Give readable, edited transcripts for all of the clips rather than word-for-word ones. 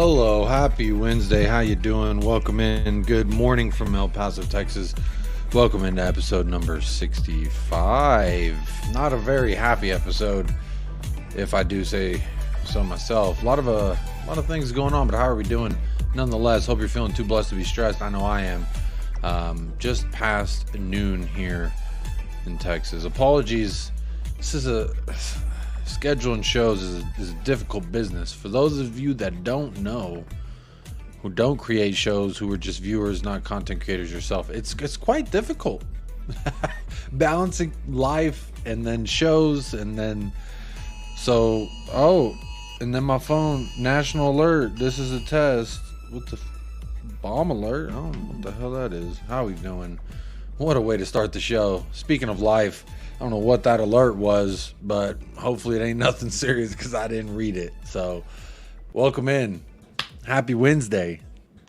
Hello, happy Wednesday. How you doing? Welcome in. Good morning from El Paso, Texas. Welcome into episode number 65. Not a very happy episode, if I do say so myself. A lot of things going on, but how are we doing? Nonetheless, hope you're feeling too blessed to be stressed. I know I am. Just past noon here in Texas. Apologies. This is scheduling shows is a difficult business. For those of you that don't know, who don't create shows, who are just viewers, not content creators yourself, it's quite difficult. Balancing life and then shows and then and then my phone, national alert, this is a test. What the bomb alert? I don't know what the hell that is. How are we doing? What a way to start the show. Speaking of life, I don't know what that alert was, but hopefully it ain't nothing serious because I didn't read it. So, welcome in. Happy Wednesday.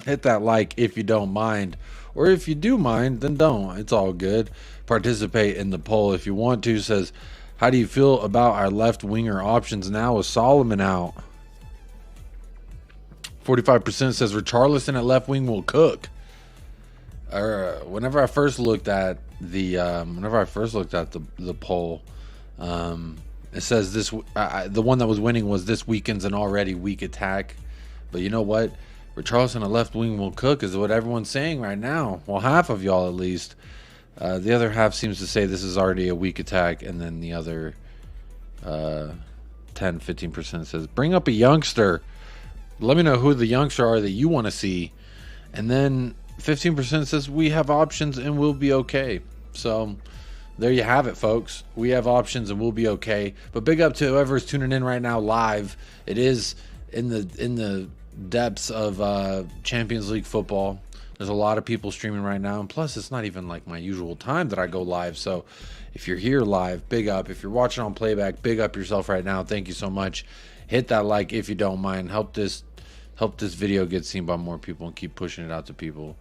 Hit that like if you don't mind. Or if you do mind, then don't. It's all good. Participate in the poll if you want to. It says, how do you feel about our left winger options now with Solomon out? 45% says Richarlison at left wing will cook. Whenever I first looked at the poll, it says this. The one that was winning was this weekend's an already weak attack. But you know what? Richarlison at left wing will cook is what everyone's saying right now. Well, half of y'all at least. The other half seems to say this is already a weak attack, and then the other 10-15% says bring up a youngster. Let me know who the youngster are that you want to see, and then 15% says we have options and we'll be okay. So there you have it, folks. We have options and we'll be okay. But big up to whoever's tuning in right now live. It is in the depths of Champions League football. There's a lot of people streaming right now, and plus it's not even like my usual time that I go live. So if you're here live, big up. If you're watching on playback, big up yourself right now. Thank you so much. Hit that like if you don't mind. Help this video get seen by more people and keep pushing it out to people.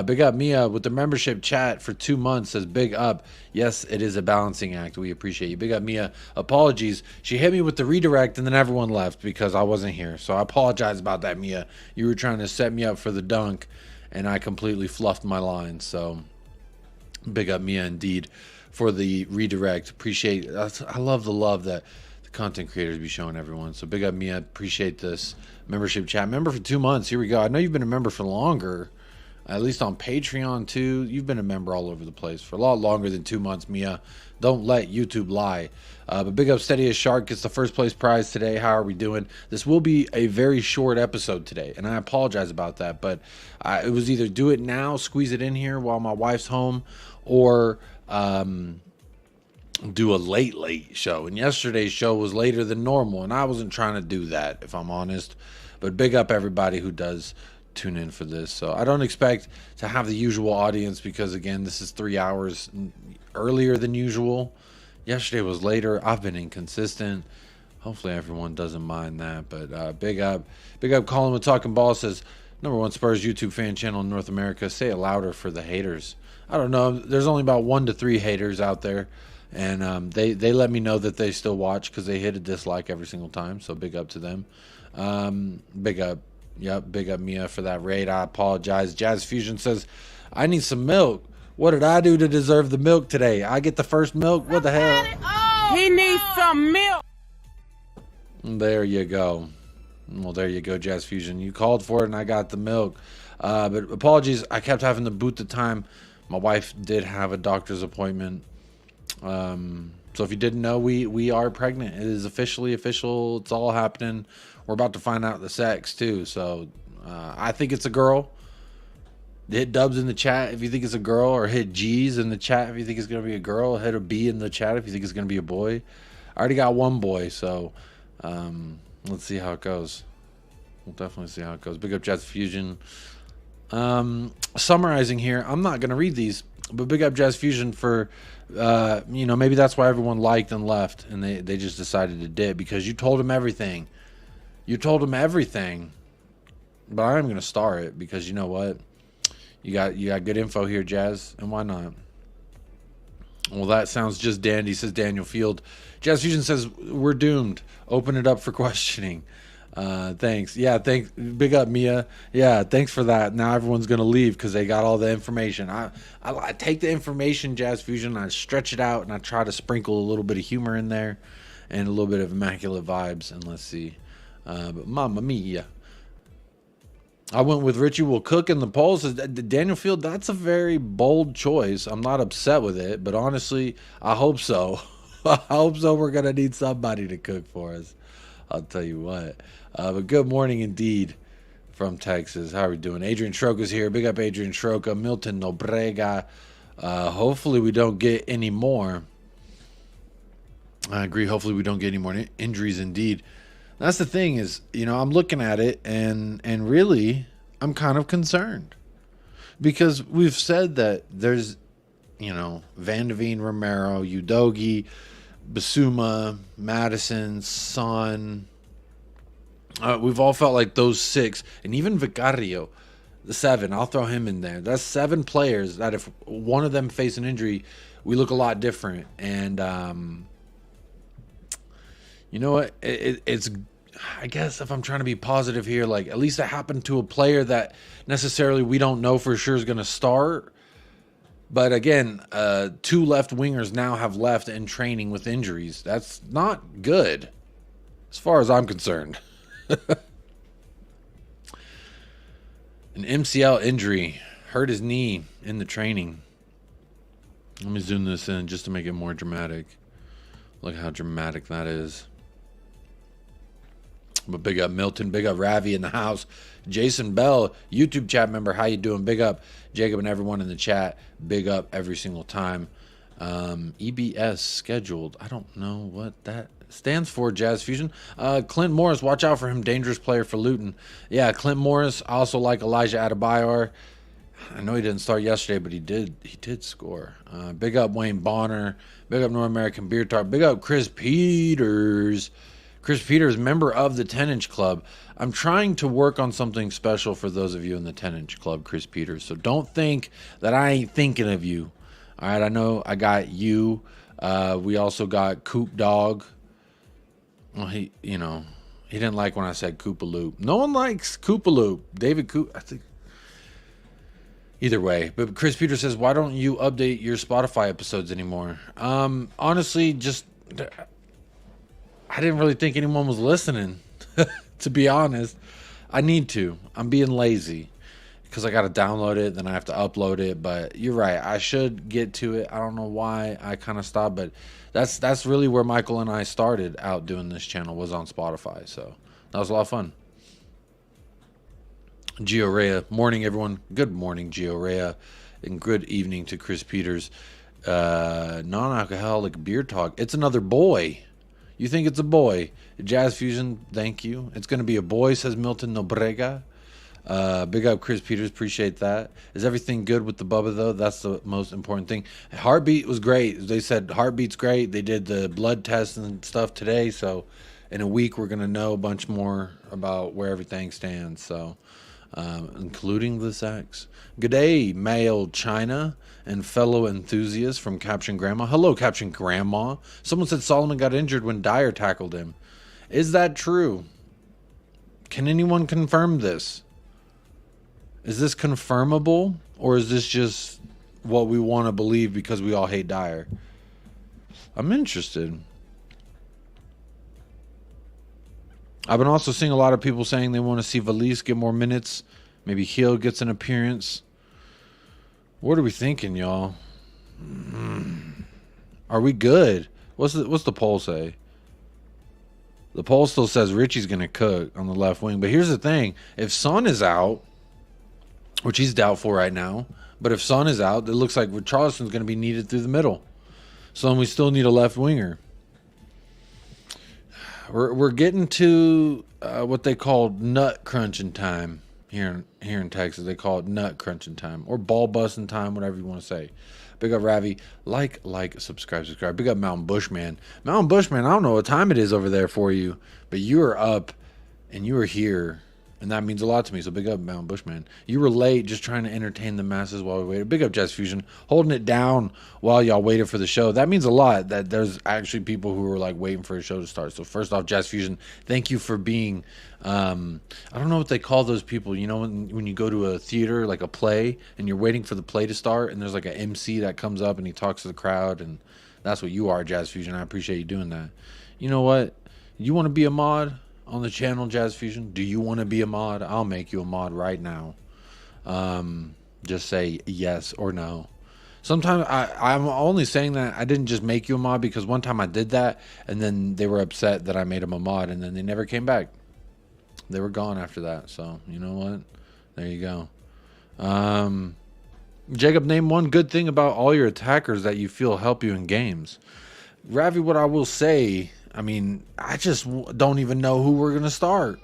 Big up Mia with the membership chat for 2 months says big up. Yes, it is a balancing act. We appreciate you. Big up Mia. Apologies. She hit me with the redirect and then everyone left because I wasn't here. So I apologize about that, Mia. You were trying to set me up for the dunk and I completely fluffed my line. So big up Mia indeed for the redirect. Appreciate it. I love the love that content creators be showing everyone. So big up Mia. Appreciate this membership chat. Member for 2 months. Here we go. I know you've been a member for longer, at least on Patreon too. You've been a member all over the place for a lot longer than 2 months, Mia. Don't let YouTube lie. But big up Steady as Shark gets the first place prize today. How are we doing? This will be a very short episode today, and I apologize about that, but it was either do it now, squeeze it in here while my wife's home, or do a late show. And yesterday's show was later than normal, and I wasn't trying to do that, if I'm honest. But big up everybody who does tune in for this. So I don't expect to have the usual audience because, again, this is 3 hours earlier than usual. Yesterday was later. I've been inconsistent. Hopefully everyone doesn't mind that. But big up Colin with Talking Ball says #1 Spurs YouTube fan channel in North America. Say it louder for the haters. I don't know. There's only about 1 to 3 haters out there. And they let me know that they still watch because they hit a dislike every single time. So big up to them. Big up Mia for that raid. I apologize. Jazz Fusion says, I need some milk. What did I do to deserve the milk today? I get the first milk? What the hell? He needs some milk. There you go. Well, there you go, Jazz Fusion. You called for it and I got the milk. But apologies. I kept having to boot the time. My wife did have a doctor's appointment. So if you didn't know, we are pregnant. It is officially official. It's all happening. We're about to find out the sex too. So I think it's a girl. Hit dubs in the chat if you think it's a girl, or hit G's in the chat if you think it's gonna be a girl. Hit a B in the chat if you think it's gonna be a boy. I already got one boy, so let's see how it goes. We'll definitely see how it goes. Big up Jazz Fusion. Summarizing here, I'm not gonna read these, but big up Jazz Fusion for maybe that's why everyone liked and left, and they just decided to dip because you told them everything. You told them everything. But I'm gonna star it because you know what? You got good info here, Jazz, and why not? Well, that sounds just dandy, says Daniel Field. Jazz Fusion says we're doomed. Open it up for questioning. Thanks. Yeah, thanks. Big up, Mia. Yeah, thanks for that. Now everyone's gonna leave because they got all the information. I take the information, Jazz Fusion, and I stretch it out, and I try to sprinkle a little bit of humor in there, and a little bit of immaculate vibes. And let's see. But Mamma Mia. I went with Richie will cook in the polls. Daniel Field, that's a very bold choice. I'm not upset with it, but honestly, I hope so. I hope so. We're going to need somebody to cook for us. I'll tell you what. But good morning indeed from Texas. How are we doing? Adrian Schroka's here. Big up Adrian Schroka. Milton Nobrega. Hopefully we don't get any more. I agree. Hopefully we don't get any more injuries indeed. That's the thing is, you know, I'm looking at it and really I'm kind of concerned because we've said that there's, you know, Van de Veen, Romero, Udogi, Basuma, Madison, Son. We've all felt like those 6 and even Vicario, the 7, I'll throw him in there. That's 7 players that if one of them face an injury, we look a lot different. And, you know what? It's, I guess if I'm trying to be positive here, like at least it happened to a player that necessarily we don't know for sure is going to start. But again, 2 left wingers now have left in training with injuries. That's not good as far as I'm concerned. An MCL injury, hurt his knee in the training. Let me zoom this in just to make it more dramatic. Look how dramatic that is. But big up Milton, big up Ravi in the house. Jason Bell, YouTube chat member, how you doing? Big up Jacob and everyone in the chat. Big up every single time. EBS scheduled. I don't know what that stands for, Jazz Fusion. Clint Morris, watch out for him. Dangerous player for Luton. Yeah, Clint Morris. I also like Elijah Adebayor. I know he didn't start yesterday, but he did score. Big up Wayne Bonner. Big up North American Beer Talk. Big up Chris Peters. Chris Peters, member of the 10-inch club. I'm trying to work on something special for those of you in the 10-inch club, Chris Peters. So don't think that I ain't thinking of you. All right, I know I got you. We also got Coop Dog. Well, he didn't like when I said Koopaloop. No one likes Koopaloop. David Coop, I think. Either way, but Chris Peters says, why don't you update your Spotify episodes anymore? Honestly, just I didn't really think anyone was listening, to be honest. I need to. I'm being lazy because I got to download it, then I have to upload it. But you're right. I should get to it. I don't know why I kind of stopped, but that's really where Michael and I started out doing this channel, was on Spotify. So that was a lot of fun. Gio Rea, morning everyone. Good morning, Gio Rea, and good evening to Chris Peters. Non-alcoholic beer talk. It's another boy. You think it's a boy? Jazz Fusion, thank you. It's going to be a boy, says Milton Nobrega. Big up Chris Peters, appreciate that. Is everything good with the Bubba, though? That's the most important thing. Heartbeat was great. They said heartbeat's great. They did the blood tests and stuff today, so in a week we're going to know a bunch more about where everything stands, so including the sex. Good day, male China and fellow enthusiasts from Caption Grandma. Hello, Caption Grandma. Someone said Solomon got injured when Dyer tackled him. Is that true? Can anyone confirm this? Is this confirmable, or is this just what we want to believe because we all hate Dyer? I'm interested. I've been also seeing a lot of people saying they want to see Valise get more minutes. Maybe Hill gets an appearance. What are we thinking, y'all? Are we good? What's the poll say? The poll still says Richie's going to cook on the left wing. But here's the thing. If Son is out, which he's doubtful right now, but if Son is out, it looks like Richarlison's going to be needed through the middle. So then we still need a left winger. We're getting to what they call nut crunching time here in Texas. They call it nut crunching time or ball busting time, whatever you want to say. Big up Ravi. Like, subscribe. Big up Mountain Bushman. Mountain Bushman, I don't know what time it is over there for you, but you are up and you are here And that means a lot to me. So big up, Mount Bushman. You were late just trying to entertain the masses while we waited. Big up, Jazz Fusion. Holding it down while y'all waited for the show. That means a lot that there's actually people who were like waiting for a show to start. So first off, Jazz Fusion, thank you for being, I don't know what they call those people. You know, when you go to a theater, like a play, and you're waiting for the play to start, and there's like an MC that comes up and he talks to the crowd, and that's what you are, Jazz Fusion. I appreciate you doing that. You know what? You want to be a mod on the channel, Jazz Fusion? Do you want to be a mod? I'll make you a mod right now. Just say yes or no. Sometimes I'm only saying that I didn't just make you a mod because one time I did that and then they were upset that I made them a mod and then they never came back. They were gone after that. So you know what? There you go. Jacob, name one good thing about all your attackers that you feel help you in games. Ravi, what I will say, I mean, I just don't even know who we're going to start.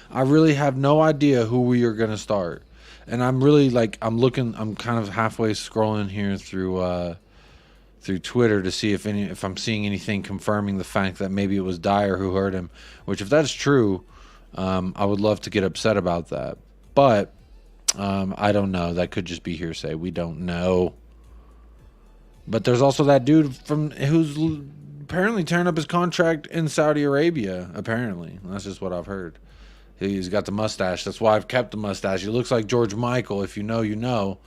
I really have no idea who we are going to start. And I'm really like, I'm kind of halfway scrolling here through Twitter to see if I'm seeing anything confirming the fact that maybe it was Dyer who hurt him, which if that's true, I would love to get upset about that. But I don't know. That could just be hearsay. We don't know. But there's also that dude who's apparently tearing up his contract in Saudi Arabia. Apparently, that's just what I've heard. He's got the mustache. That's why I've kept the mustache. He looks like George Michael. If you know, you know.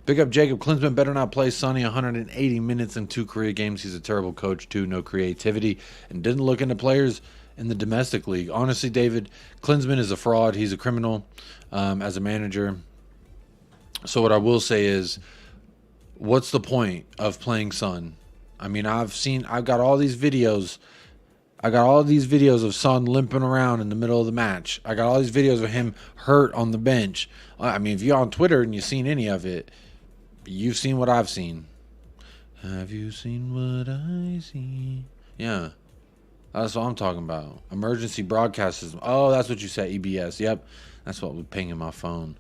Big up Jacob. Klinsmann better not play Sonny 180 minutes in 2 Korea games. He's a terrible coach too. No creativity and didn't look into players in the domestic league. Honestly, David, Klinsmann is a fraud. He's a criminal as a manager. So what I will say is, what's the point of playing Son? I mean, I've got all these videos. I got all these videos of Son limping around in the middle of the match. I got all these videos of him hurt on the bench. I mean, if you're on Twitter and you've seen any of it, you've seen what I've seen. Have you seen what I see? Yeah. That's what I'm talking about. Emergency broadcast system. Oh, that's what you said, EBS. Yep. That's what was pinging my phone.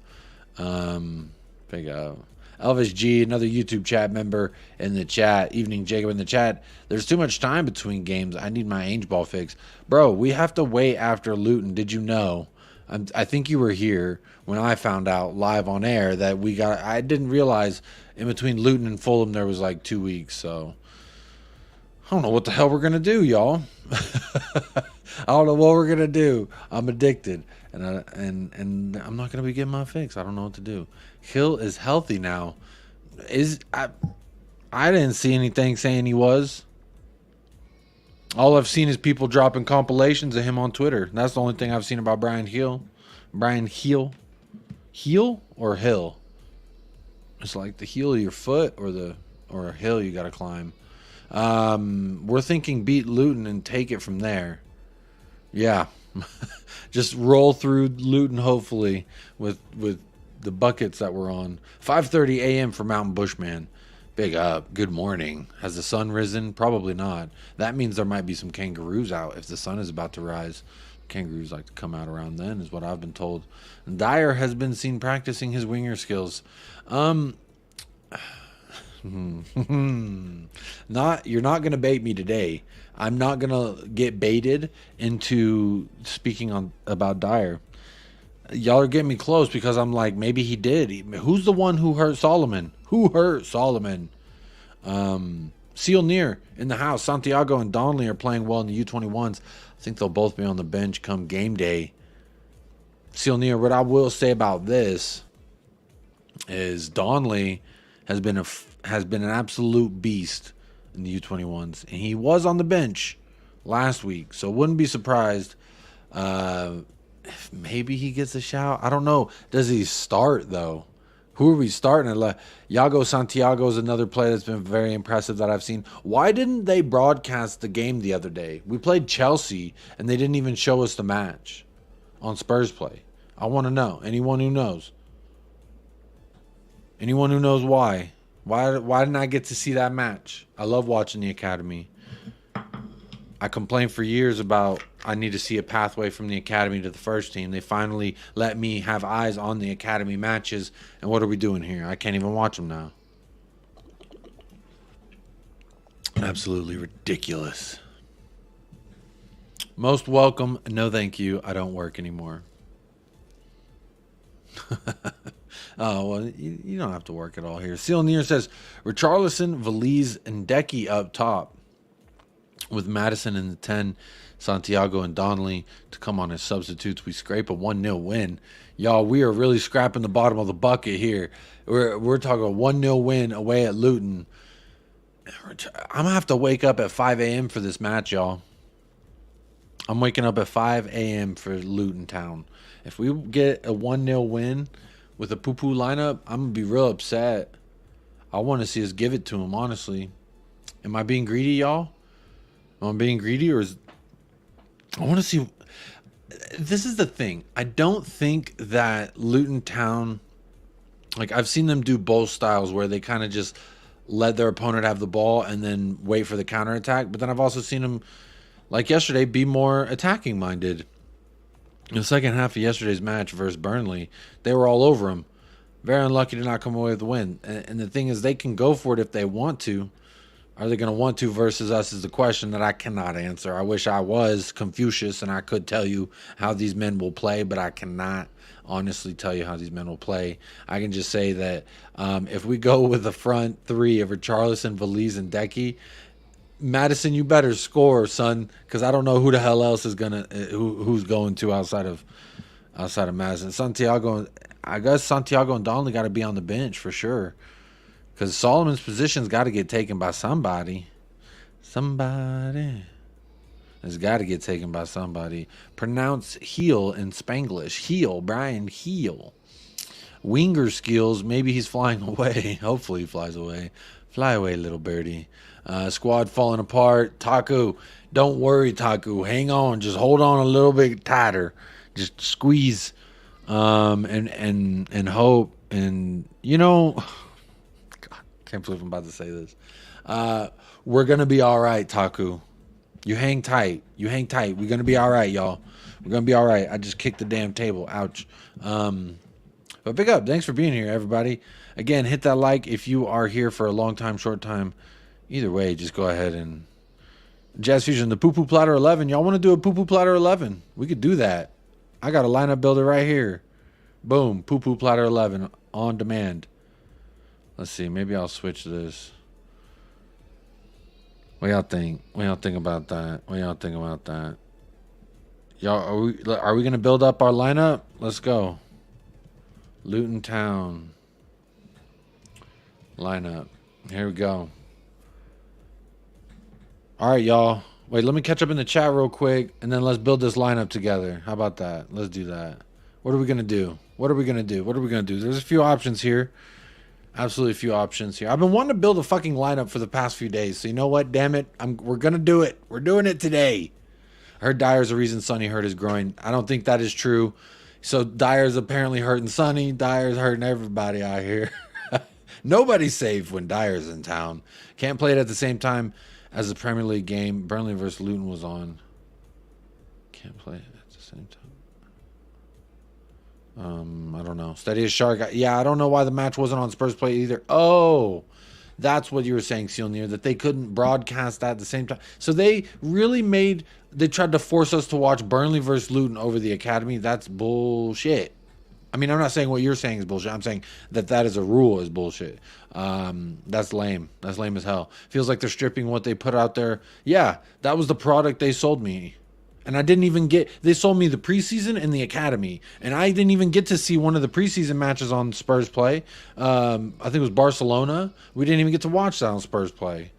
Big up. Elvis G, another YouTube chat member in the chat. Evening, Jacob in the chat. There's too much time between games. I need my Ainge ball fix. Bro, we have to wait after Luton. Did you know? I think you were here when I found out live on air that I didn't realize in between Luton and Fulham there was like 2 weeks. So I don't know what the hell we're going to do, y'all. I don't know what we're going to do. I'm addicted. And I'm not going to be getting my fix. I don't know what to do. Hill is healthy now. I didn't see anything saying he was. All I've seen is people dropping compilations of him on Twitter. That's the only thing I've seen about Brian Hill. Brian Hill. Heel or hill? It's like the heel of your foot or a hill you got to climb. We're thinking beat Luton and take it from there. Yeah. Just roll through Luton, hopefully, with the buckets that we're on. 5:30 a.m. for Mountain Bushman. Big up. Good morning. Has the sun risen? Probably not. That means there might be some kangaroos out if the sun is about to rise. Kangaroos like to come out around then, is what I've been told. And Dyer has been seen practicing his winger skills. You're not going to bait me today. I'm not going to get baited into speaking about Dyer. Y'all are getting me close because I'm like, maybe he did. Who's the one who hurt Solomon? Who hurt Solomon? Seal Near in the house. Santiago and Donnelly are playing well in the U21s. I think they'll both be on the bench come game day. Seal Near, what I will say about this is Donnelly has been an absolute beast in the U21s, and he was on the bench last week, so wouldn't be surprised if maybe he gets a shout. I don't know. Does he start though? Who are we starting? Yago Santiago is another player that's been very impressive that I've seen. Why didn't they broadcast the game the other day? We played Chelsea, and they didn't even show us the match on Spurs Play. I want to know. Anyone who knows? Anyone who knows why? Why didn't I get to see that match? I love watching the academy. I complained for years about I need to see a pathway from the academy to the first team. They finally let me have eyes on the academy matches. And what are we doing here? I can't even watch them now. Absolutely ridiculous. Most welcome. No, thank you. I don't work anymore. Oh, well, you don't have to work at all here. Seal Near says, Richarlison, Valise, and Decky up top with Madison in the 10, Santiago and Donnelly to come on as substitutes. We scrape a 1-0 win. Y'all, we are really scrapping the bottom of the bucket here. We're talking a 1-0 win away at Luton. I'm going to have to wake up at 5 a.m. for this match, y'all. I'm waking up at 5 a.m. for Luton Town. If we get a 1-0 win with a poo-poo lineup, I'm going to be real upset. I want to see us give it to him, honestly. Am I being greedy, y'all? Am I being greedy, or is... I want to see... This is the thing. I don't think that Luton Town... Like, I've seen them do both styles where they kind of just let their opponent have the ball and then wait for the counterattack. But then I've also seen them, like yesterday, be more attacking minded. In the second half of yesterday's match versus Burnley, they were all over him. Very unlucky to not come away with the win. And the thing is, they can go for it if they want to. Are they going to want to versus us is the question that I cannot answer. I wish I was Confucius and I could tell you how these men will play, but I cannot honestly tell you how these men will play. I can just say that if we go with the front three of Richarlison, Valise, and Decky, Madison, you better score, son, because I don't know who the hell else is gonna who's going to outside of Madison. Santiago, I guess Santiago and Donnelly got to be on the bench for sure, because Solomon's position's got to get taken by somebody. Somebody has got to get taken by somebody. Pronounce heel in Spanglish. Heel, Brian Heel. Winger skills. Maybe he's flying away. Hopefully he flies away. Fly away, little birdie. Squad falling apart. Taku, don't worry, Taku. Hang on. Just hold on a little bit tighter. Just squeeze, and hope. And you know, God, can't believe I'm about to say this. We're gonna be all right, Taku. You hang tight. You hang tight. We're gonna be all right, y'all. We're gonna be all right. I just kicked the damn table. Ouch. But big up. Thanks for being here, everybody. Again, hit that like if you are here for a long time, short time. Either way, just go ahead and... Jazz Fusion, the Poo Poo Platter 11. Y'all want to do a Poo Poo Platter 11? We could do that. I got a lineup builder right here. Boom. Poo Poo Platter 11 on demand. Let's see. Maybe I'll switch this. What y'all think? What y'all think about that? What y'all think about that? Y'all, are we going to build up our lineup? Let's go. Luton Town. Lineup. Here we go. All right, y'all. Wait, let me catch up in the chat real quick, and then let's build this lineup together. How about that? Let's do that. What are we going to do? What are we going to do? What are we going to do? There's a few options here. Absolutely a few options here. I've been wanting to build a fucking lineup for the past few days. So you know what? Damn it. We're going to do it. We're doing it today. I heard Dyer's the reason Sonny hurt his groin. I don't think that is true. So Dyer's apparently hurting Sonny. Dyer's hurting everybody out here. Nobody's safe when Dyer's in town. Can't play it at the same time as the Premier League game Burnley versus Luton was on. Can't play it at the same time. I don't know. Steady as shark. Yeah, I don't know why the match wasn't on Spurs Play either. Oh, that's what you were saying, Seal Near, that they couldn't broadcast that at the same time. So they really they tried to force us to watch Burnley versus Luton over the Academy. That's bullshit. I mean, I'm not saying what you're saying is bullshit. I'm saying that is a rule is bullshit. That's lame. That's lame as hell. Feels like they're stripping what they put out there. Yeah, that was the product they sold me. And I didn't even they sold me the preseason and the academy. And I didn't even get to see one of the preseason matches on Spurs Play. I think it was Barcelona. We didn't even get to watch that on Spurs Play.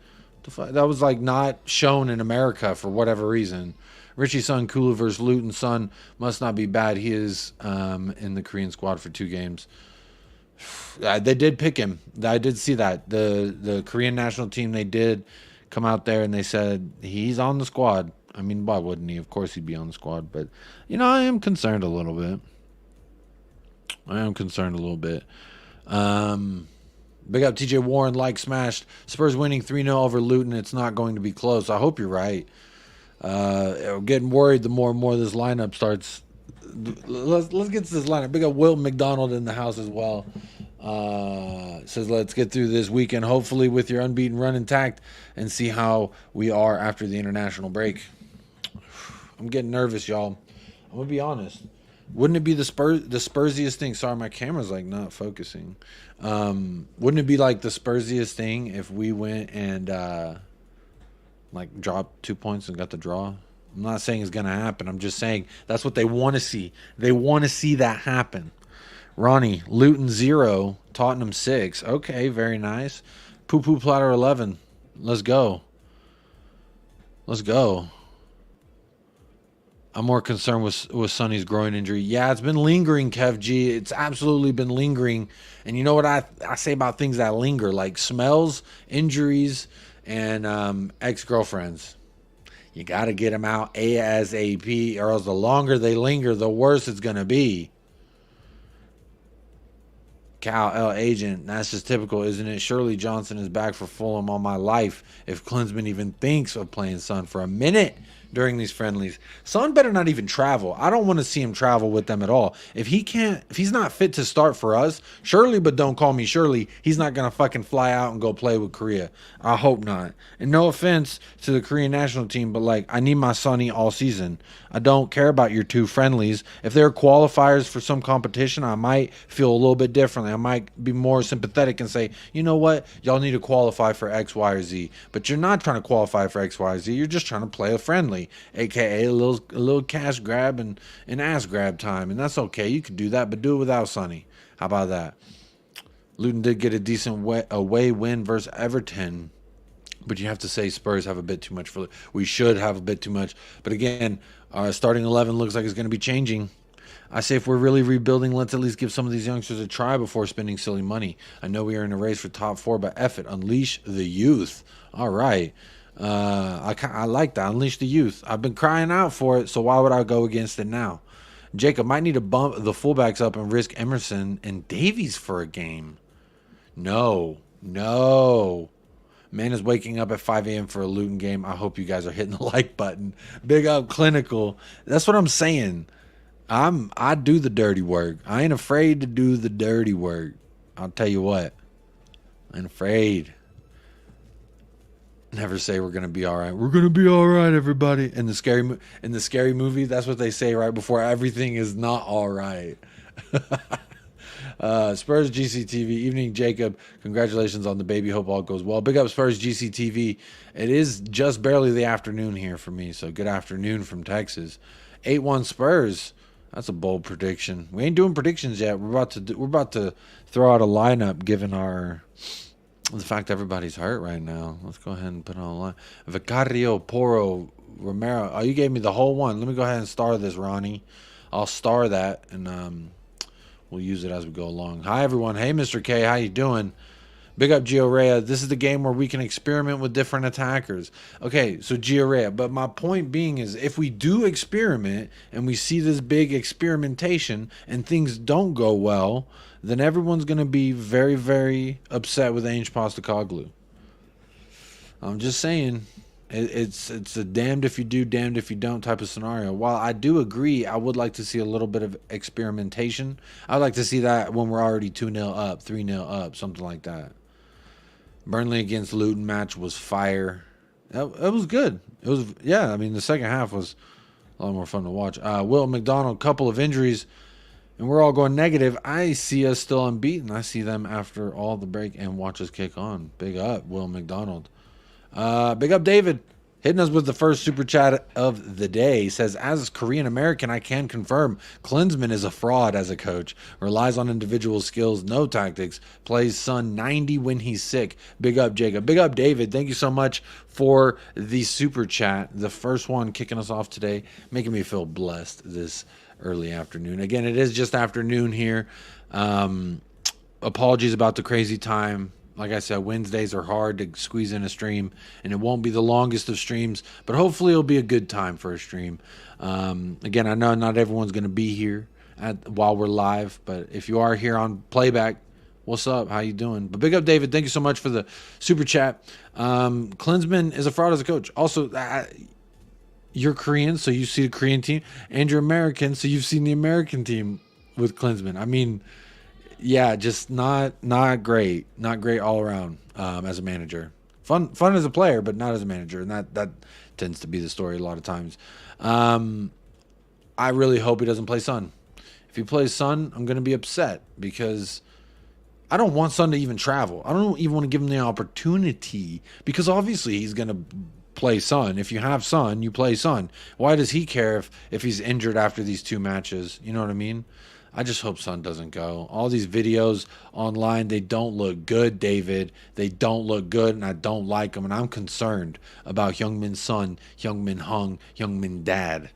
That was like not shown in America for whatever reason. Richie Sun, Kulu versus Luton. Sun must not be bad. He is in the Korean squad for 2 games. They did pick him. I did see that. The Korean national team, they did come out there and they said he's on the squad. I mean, why wouldn't he? Of course he'd be on the squad. But, you know, I am concerned a little bit. Big up TJ Warren, like smashed. Spurs winning 3-0 over Luton. It's not going to be close. I hope you're right. Getting worried the more and more this lineup starts. Let's get to this lineup. Big up Will McDonald in the house as well. Says let's get through this weekend hopefully with your unbeaten run intact and see how we are after the international break. I'm getting nervous, y'all. I'm gonna be honest. Wouldn't it be the Spursiest thing? Sorry, my camera's like not focusing. Wouldn't it be like the Spursiest thing if we went and like dropped 2 points and got the draw? I'm not saying it's gonna happen. I'm just saying that's what they want to see. They want to see that happen. Ronnie, Luton 0, Tottenham 6. Okay, very nice. Poo Poo Platter 11. Let's go. Let's go. I'm more concerned with Sonny's groin injury. Yeah, it's been lingering, Kev G. It's absolutely been lingering. And you know what I say about things that linger, like smells, injuries, and ex-girlfriends. You got to get them out ASAP, or else the longer they linger, the worse it's going to be. Cal L agent, that's just typical, isn't it? Surely Johnson is back for Fulham all my life if Klinsmann even thinks of playing Son for a minute during these friendlies. Son better not even travel. I don't want to see him travel with them at all. If he's not fit to start for us, surely, but don't call me Shirley, he's not going to fucking fly out and go play with Korea. I hope not. And no offense to the Korean national team, but like, I need my Sonny all season. I don't care about your 2 friendlies. If they're qualifiers for some competition, I might feel a little bit differently. I might be more sympathetic and say, you know what, y'all need to qualify for X, Y, or Z. But you're not trying to qualify for X, Y, or Z. You're just trying to play a friendly, aka a little cash grab and ass grab time, and that's okay. You can do that, but do it without Sonny. How about that? Luton did get a decent away win versus Everton, but you have to say Spurs have a bit too much for. We should have a bit too much, but again, our starting 11 looks like it's going to be changing. I say if we're really rebuilding, let's at least give some of these youngsters a try before spending silly money. I know we are in a race for top 4, but F it, unleash the youth. All right. I like that. Unleash the youth. I've been crying out for it, so why would I go against it now? Jacob might need to bump the fullbacks up and risk Emerson and Davies for a game. No. Man is waking up at 5 a.m. for a Luton game. I hope you guys are hitting the like button. Big up Clinical. That's what I'm saying. I do the dirty work. I ain't afraid to do the dirty work. I'll tell you what. I ain't afraid. Never say we're gonna be all right. We're gonna be all right, everybody. In the scary movie, that's what they say right before everything is not all right. Spurs GCTV evening, Jacob. Congratulations on the baby. Hope all goes well. Big up Spurs GCTV. It is just barely the afternoon here for me, so good afternoon from Texas. 8-1 Spurs. That's a bold prediction. We ain't doing predictions yet. We're about to throw out a lineup given the fact everybody's hurt right now. Let's go ahead and put it on a line. Vicario, Poro, Romero. Oh, you gave me the whole one. Let me go ahead and star this, Ronnie. I'll star that, and we'll use it as we go along. Hi, everyone. Hey, Mr. K. How you doing? Big up Gio Rea. This is the game where we can experiment with different attackers. Okay, so Gio Rea. But my point being is if we do experiment and we see this big experimentation and things don't go well, then everyone's going to be very, very upset with Ange Postecoglou. I'm just saying, it's a damned if you do, damned if you don't type of scenario. While I do agree, I would like to see a little bit of experimentation. I'd like to see that when we're already 2-0 up, 3-0 up, something like that. Burnley against Luton match was fire. It was good. It was, yeah, I mean, the second half was a lot more fun to watch. Will McDonald, couple of injuries, and we're all going negative. I see us still unbeaten. I see them after all the break and watch us kick on. Big up, Will McDonald. Big up, David. Hitting us with the first super chat of the day. Says, as a Korean American, I can confirm Klinsmann is a fraud as a coach. Relies on individual skills, no tactics. Plays Son 90 when he's sick. Big up, Jacob. Big up, David. Thank you so much for the super chat. The first one kicking us off today, making me feel blessed this early afternoon. Again, it is just afternoon here. Apologies about the crazy time. Like I said, Wednesdays are hard to squeeze in a stream, and it won't be the longest of streams, but hopefully it'll be a good time for a stream. Again, I know not everyone's going to be here while we're live, but if you are here on playback, what's up? How you doing? But big up, David. Thank you so much for the super chat. Klinsmann is a fraud as a coach. Also, you're Korean, so you see the Korean team, and you're American, so you've seen the American team with Klinsmann. I mean, yeah, just not great all around as a manager. Fun as a player, but not as a manager, and that tends to be the story a lot of times. I really hope he doesn't play Son. If he plays Son, I'm going to be upset because I don't want Son to even travel. I don't even want to give him the opportunity because obviously he's going to play Son. If you have Son, you play Son. Why does he care if he's injured after these 2 matches? You know what I mean? I just hope Son doesn't go. All these videos online, they don't look good, David. They don't look good, and I don't like them. And I'm concerned about Heung-min Son, Heung-min Hung, Heung-min Dad.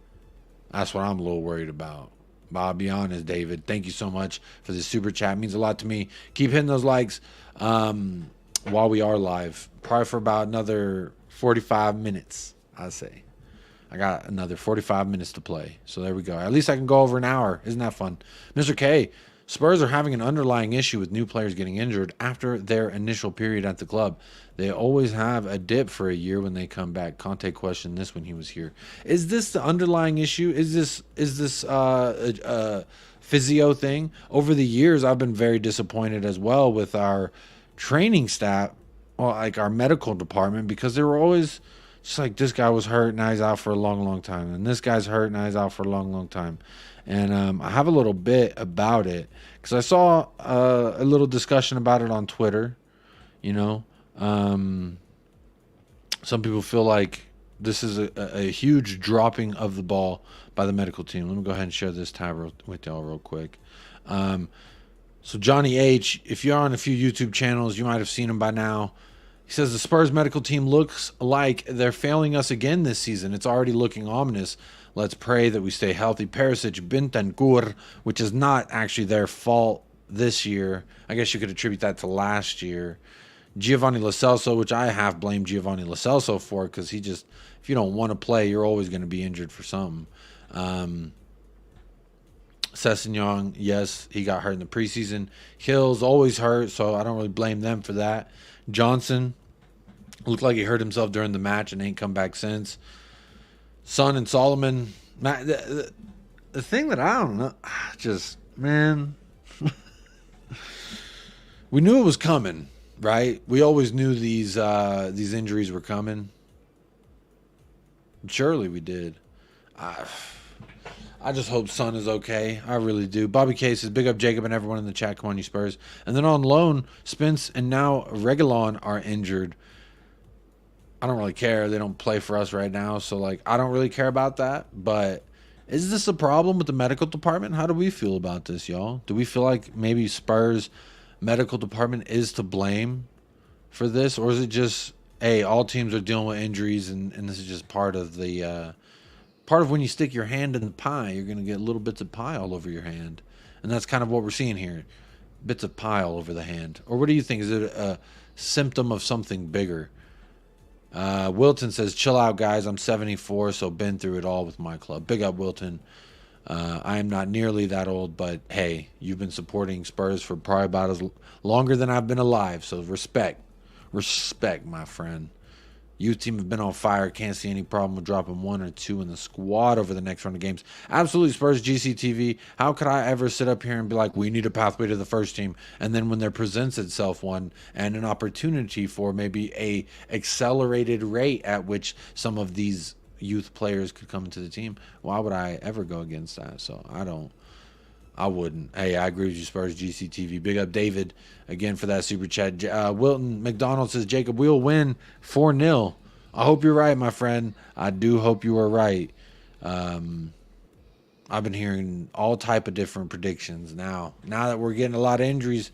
That's what I'm a little worried about. But I'll be honest, David. Thank you so much for the super chat. It means a lot to me. Keep hitting those likes while we are live. Probably for about another 45 minutes, I say. I got another 45 minutes to play. So there we go. At least I can go over an hour. Isn't that fun? Mr. K, Spurs are having an underlying issue with new players getting injured after their initial period at the club. They always have a dip for a year when they come back. Conte questioned this when he was here. Is this the underlying issue? Is this a physio thing? Over the years, I've been very disappointed as well with our training staff, well, like our medical department, because they were always just like, this guy was hurt, now he's out for a long, long time. And this guy's hurt, now he's out for a long, long time. And I have a little bit about it because I saw a little discussion about it on Twitter. You know, some people feel like this is a huge dropping of the ball by the medical team. Let me go ahead and share this tab with y'all real quick. So Johnny H, if you're on a few YouTube channels, you might have seen him by now. He says the Spurs medical team looks like they're failing us again this season. It's already looking ominous. Let's pray that we stay healthy. Perisic, Bentancur, which is not actually their fault this year. I guess you could attribute that to last year. Giovanni Lo Celso, which I have blamed Giovanni Lo Celso for, because he just, if you don't want to play, you're always going to be injured for something. Sessegnon, yes, he got hurt in the preseason. Hill's always hurt, so I don't really blame them for that. Johnson looked like he hurt himself during the match and ain't come back since. Son and Solomon, the thing that I don't know, just, man, we knew it was coming, right? We always knew these injuries were coming. Surely we did. I just hope Son is okay. I really do. Bobby K says, big up Jacob and everyone in the chat. Come on, you Spurs. And then on loan, Spence and now Reguilon are injured. I don't really care. They don't play for us right now. So, like, I don't really care about that. But is this a problem with the medical department? How do we feel about this, y'all? Do we feel like maybe Spurs medical department is to blame for this? Or is it just, hey, all teams are dealing with injuries and this is just part of the... part of when you stick your hand in the pie, you're going to get little bits of pie all over your hand. And that's kind of what we're seeing here. Bits of pie all over the hand. Or what do you think? Is it a symptom of something bigger? Wilton says, chill out, guys. I'm 74, so been through it all with my club. Big up, Wilton. I am not nearly that old, but hey, you've been supporting Spurs for probably about as longer than I've been alive. So respect. Respect, my friend. Youth team have been on fire. Can't see any problem with dropping 1 or 2 in the squad over the next run of games. Absolutely, Spurs GCTV. How could I ever sit up here and be like, we need a pathway to the first team? And then when there presents itself one and an opportunity for maybe a accelerated rate at which some of these youth players could come into the team, why would I ever go against that? So I wouldn't. Hey, I agree with you, Spurs GCTV. Big up David again for that super chat. Wilton McDonald says, Jacob, we'll win 4-0. I hope you're right, my friend. I do hope you are right. I've been hearing all type of different predictions now. Now that we're getting a lot of injuries,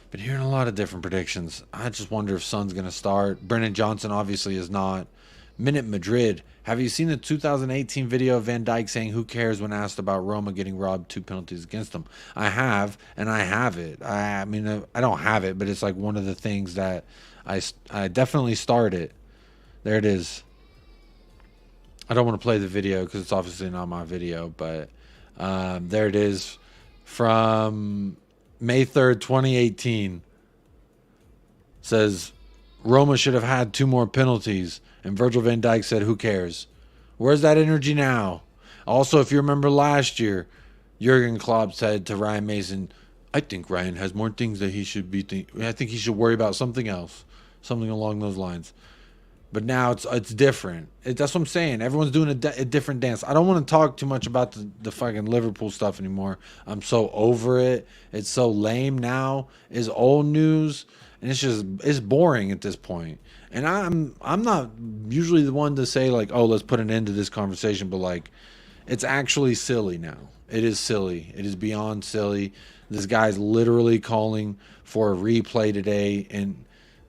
been hearing a lot of different predictions. I just wonder if Son's going to start. Brennan Johnson obviously is not. Minute Madrid. Have you seen the 2018 video of Van Dijk saying who cares when asked about Roma getting robbed 2 penalties against them? I have, and I have it. I mean, I don't have it, but it's like one of the things that I definitely started. There it is. I don't want to play the video because it's obviously not my video, but there it is from May 3rd, 2018. Says Roma should have had 2 more penalties. And Virgil van Dijk said, who cares? Where's that energy now? Also, if you remember last year, Jurgen Klopp said to Ryan Mason, I think Ryan has more things that he should be I think he should worry about something else. Something along those lines. But now it's different. That's what I'm saying. Everyone's doing a different dance. I don't want to talk too much about the fucking Liverpool stuff anymore. I'm so over it. It's so lame now. It's old news, and it's boring at this point. And I'm not usually the one to say like, oh, let's put an end to this conversation, but like, it's actually silly now. It is silly. It is beyond silly. This guy's literally calling for a replay today, and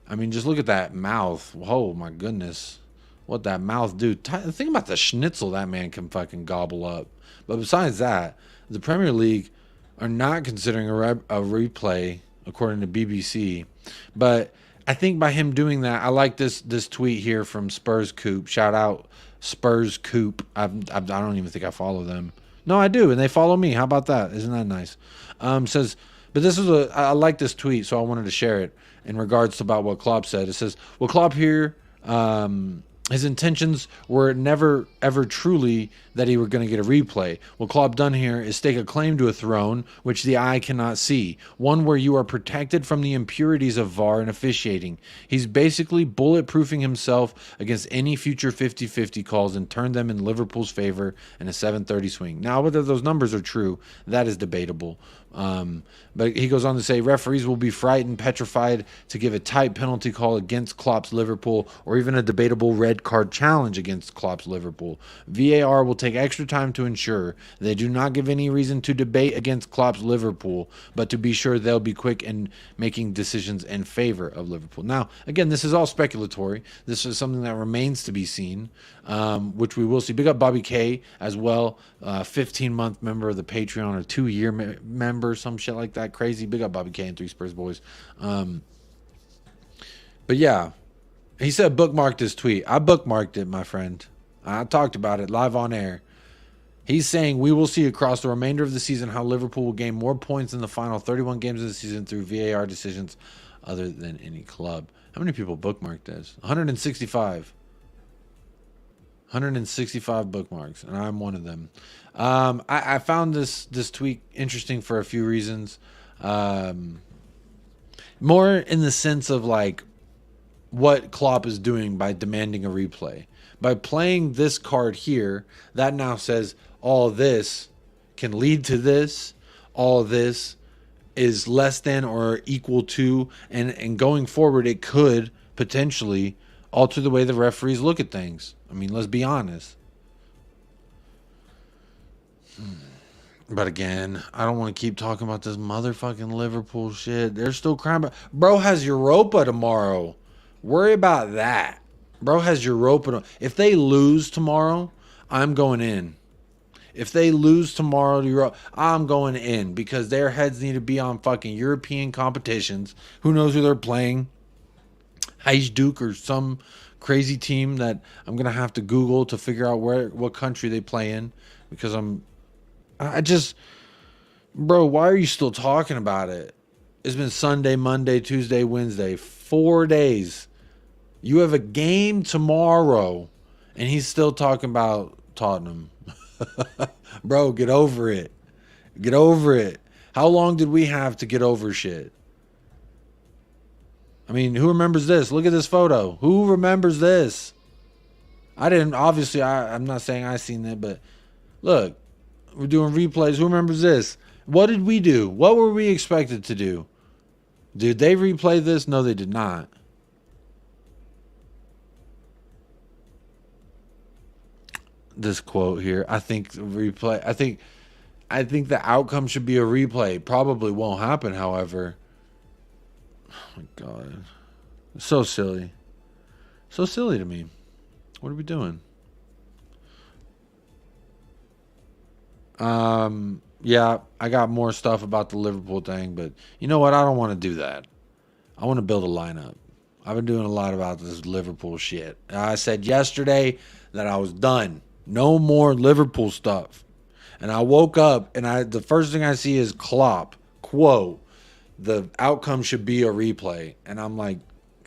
I mean, just look at that mouth. Oh my goodness, what that mouth do? Think about the schnitzel that man can fucking gobble up. But besides that, the Premier League are not considering a replay according to BBC. But I think by him doing that, I like this tweet here from Spurs Coop. Shout out Spurs Coop. I don't even think I follow them. No, I do, and they follow me. How about that? Isn't that nice? Says, but this is I like this tweet, so I wanted to share it in regards to about what Klopp said. It says, well, Klopp here, his intentions were never, ever truly that he were going to get a replay. What Klopp done here is stake a claim to a throne which the eye cannot see, one where you are protected from the impurities of VAR and officiating. He's basically bulletproofing himself against any future 50-50 calls and turned them in Liverpool's favor in a 7:30 swing. Now, whether those numbers are true, that is debatable. But he goes on to say referees will be frightened, petrified to give a tight penalty call against Klopp's Liverpool or even a debatable red card challenge against Klopp's Liverpool. VAR will take extra time to ensure they do not give any reason to debate against Klopp's Liverpool, but to be sure they'll be quick in making decisions in favor of Liverpool. Now, again, this is all speculatory. This is something that remains to be seen, which we will see. Big up Bobby K as well, 15-month member of the Patreon or 2-year member, some shit like that. Crazy. Big up Bobby K and 3 Spurs boys. But yeah, he said bookmark this tweet. I bookmarked it, my friend. I talked about it live on air. He's saying we will see across the remainder of the season how Liverpool will gain more points in the final 31 games of the season through VAR decisions other than any club. How many people bookmarked this? 165. 165 bookmarks, and I'm one of them. I found this tweet interesting for a few reasons. More in the sense of like what Klopp is doing by demanding a replay. By playing this card here, that now says all this can lead to this, all this is less than or equal to, and going forward it could potentially alter the way the referees look at things. I mean, let's be honest. But again, I don't want to keep talking about this motherfucking Liverpool shit. They're still crying about... Bro has Europa tomorrow. Worry about that. Bro has Europa. If they lose tomorrow, I'm going in. If they lose tomorrow to Europa, I'm going in because their heads need to be on fucking European competitions. Who knows who they're playing? Duke or some crazy team that I'm gonna have to Google to figure out what country they play in, because bro, why are you still talking about it? It's been Sunday, Monday, Tuesday, Wednesday, 4 days. You have a game tomorrow and he's still talking about Tottenham. Bro, get over it. Get over it. How long did we have to get over shit? I mean, who remembers this? Look at this photo. Who remembers this? I didn't. Obviously, I'm not saying I seen it, but look, we're doing replays. Who remembers this? What did we do? What were we expected to do? Did they replay this? No, they did not. This quote here. I think replay. I think the outcome should be a replay. Probably won't happen, however. Oh my God. So silly. So silly to me. What are we doing? Yeah, I got more stuff about the Liverpool thing, but you know what? I don't want to do that. I want to build a lineup. I've been doing a lot about this Liverpool shit. I said yesterday that I was done. No more Liverpool stuff. And I woke up and the first thing I see is Klopp, quote, the outcome should be a replay. And I'm like,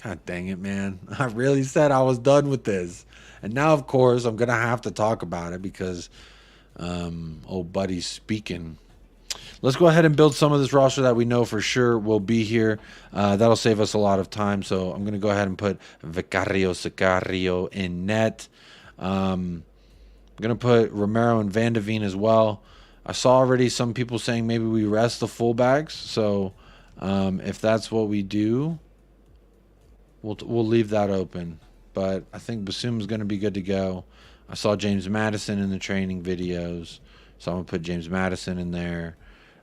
God dang it, man. I really said I was done with this. And now, of course, I'm going to have to talk about it because old buddy's speaking. let's go ahead and build some of this roster that we know for sure will be here. That'll save us a lot of time. So I'm going to go ahead and put Sicario in net. I'm going to put Romero and Van de Veen as well. I saw already some people saying maybe we rest the fullbacks. So if that's what we do, we'll leave that open. But I think Basum's going to be good to go. I saw James Madison in the training videos, so I'm going to put James Madison in there.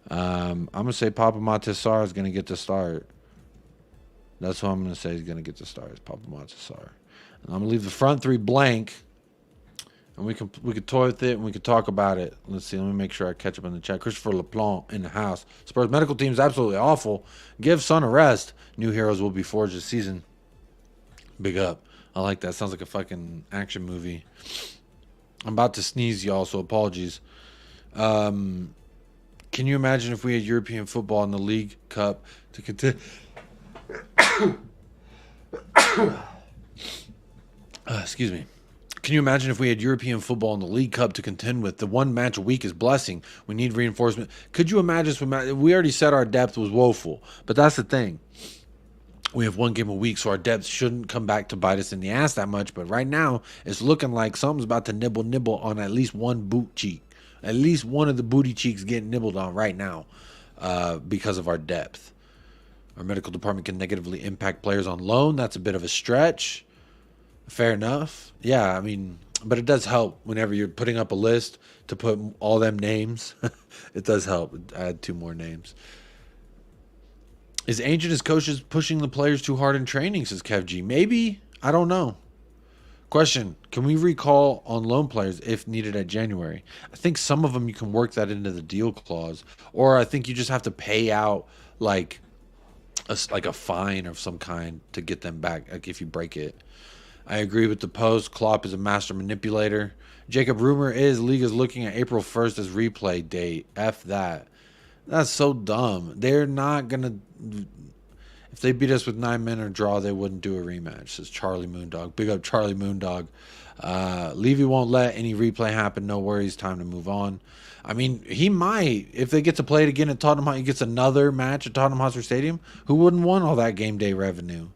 I'm going to say Papa Matisar is going to get the start. That's what I'm going to say is going to get the start, is Papa Matisar. And I'm going to leave the front three blank, and we can toy with it, and we can talk about it. Let's see. Let me make sure I catch up in the chat. Christopher LaPlante in the house. Spurs medical team is absolutely awful. Give Son a rest. New heroes will be forged this season. Big up. I like that. Sounds like a fucking action movie. I'm about to sneeze, y'all, so apologies. Can you imagine if we had European football in the League Cup to continue? Excuse me. Can you imagine if we had European football in the League Cup to contend with? The one match a week is blessing. We need reinforcement. Could you imagine? We already said our depth was woeful, but that's the thing. We have one game a week, so our depth shouldn't come back to bite us in the ass that much. But right now, it's looking like something's about to nibble on at least one boot cheek. At least one of the booty cheeks getting nibbled on right now because of our depth. Our medical department can negatively impact players on loan. That's a bit of a stretch. Fair enough. Yeah, I mean, but it does help whenever you're putting up a list to put all them names. It does help. Add 2 more names. Is Ancient as coaches pushing the players too hard in training, says Kev G. Maybe. I don't know. Question. Can we recall on loan players if needed at January? I think some of them you can work that into the deal clause. Or I think you just have to pay out like a fine of some kind to get them back, like if you break it. I agree with the post. Klopp is a master manipulator. Jacob, rumor is league is looking at April 1st as replay date. F that. That's so dumb. They're not going to... If they beat us with 9 men or draw, they wouldn't do a rematch, says Charlie Moondog. Big up Charlie Moondog. Levy won't let any replay happen. No worries. Time to move on. I mean, he might. If they get to play it again at Tottenham, he gets another match at Tottenham Hotspur Stadium. Who wouldn't want all that game day revenue?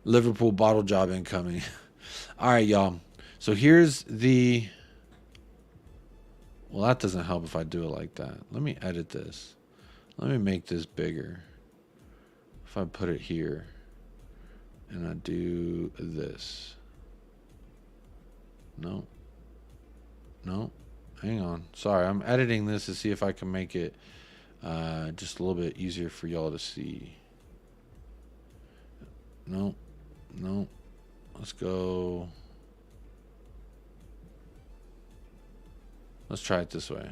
Liverpool bottle job incoming. All right, y'all. So here's the... Well, that doesn't help if I do it like that. Let me edit this. Let me make this bigger. If I put it here and I do this. No. Hang on. Sorry, I'm editing this to see if I can make it just a little bit easier for y'all to see. No. Let's go. Let's try it this way.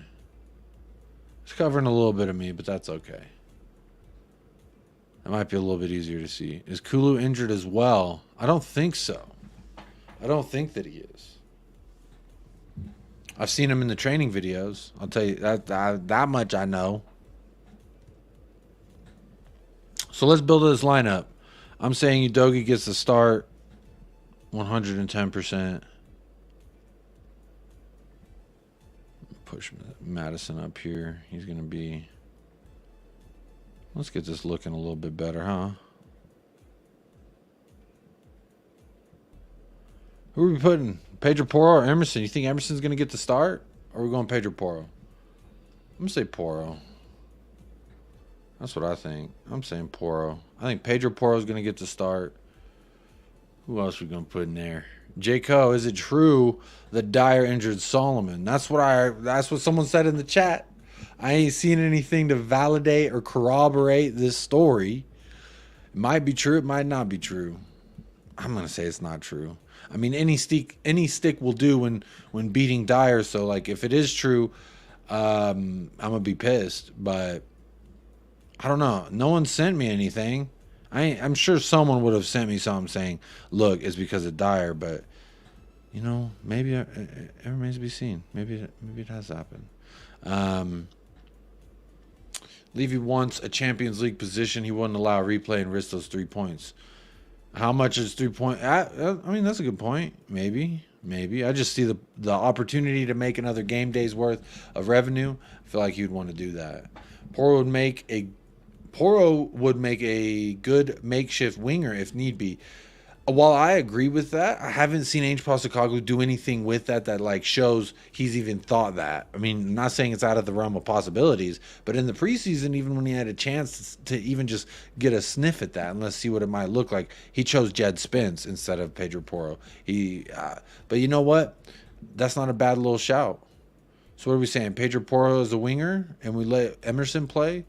It's covering a little bit of me, but that's okay. It might be a little bit easier to see. Is Kulu injured as well? I don't think so. I don't think that he is. I've seen him in the training videos. I'll tell you that much I know. So let's build this lineup. I'm saying Udogie gets the start 110%. Push Madison up here. He's going to be... Let's get this looking a little bit better, huh? Who are we putting? Pedro Porro or Emerson? You think Emerson's going to get the start? Or are we going Pedro Porro? I'm going to say Porro. That's what I think. I'm saying Porro. I think Pedro Porro is going to get the start. Who else are we going to put in there? Jaco, is it true that Dyer injured Solomon? That's what someone said in the chat. I ain't seen anything to validate or corroborate this story. It might be true, it might not be true. I'm gonna say it's not true. I mean, any stick will do when beating Dyer. So like, if it is true, I'm gonna be pissed. But I don't know. No one sent me anything. I'm sure someone would have sent me something saying, "Look, it's because of Dyer." But you know, maybe it remains to be seen. Maybe it has happened. Levy wants a Champions League position. He wouldn't allow a replay and risk those 3 points. How much is 3 points? I mean, that's a good point. Maybe. Maybe. I just see the opportunity to make another game day's worth of revenue. I feel like you'd want to do that. Porro would make a good makeshift winger if need be. While I agree with that, I haven't seen Ange Postecoglou do anything with that like shows he's even thought that. I mean, I'm not saying it's out of the realm of possibilities, but in the preseason, even when he had a chance to even just get a sniff at that and let's see what it might look like, he chose Jed Spence instead of Pedro Porro. But you know what? That's not a bad little shout. So what are we saying? Pedro Porro is a winger, and we let Emerson play.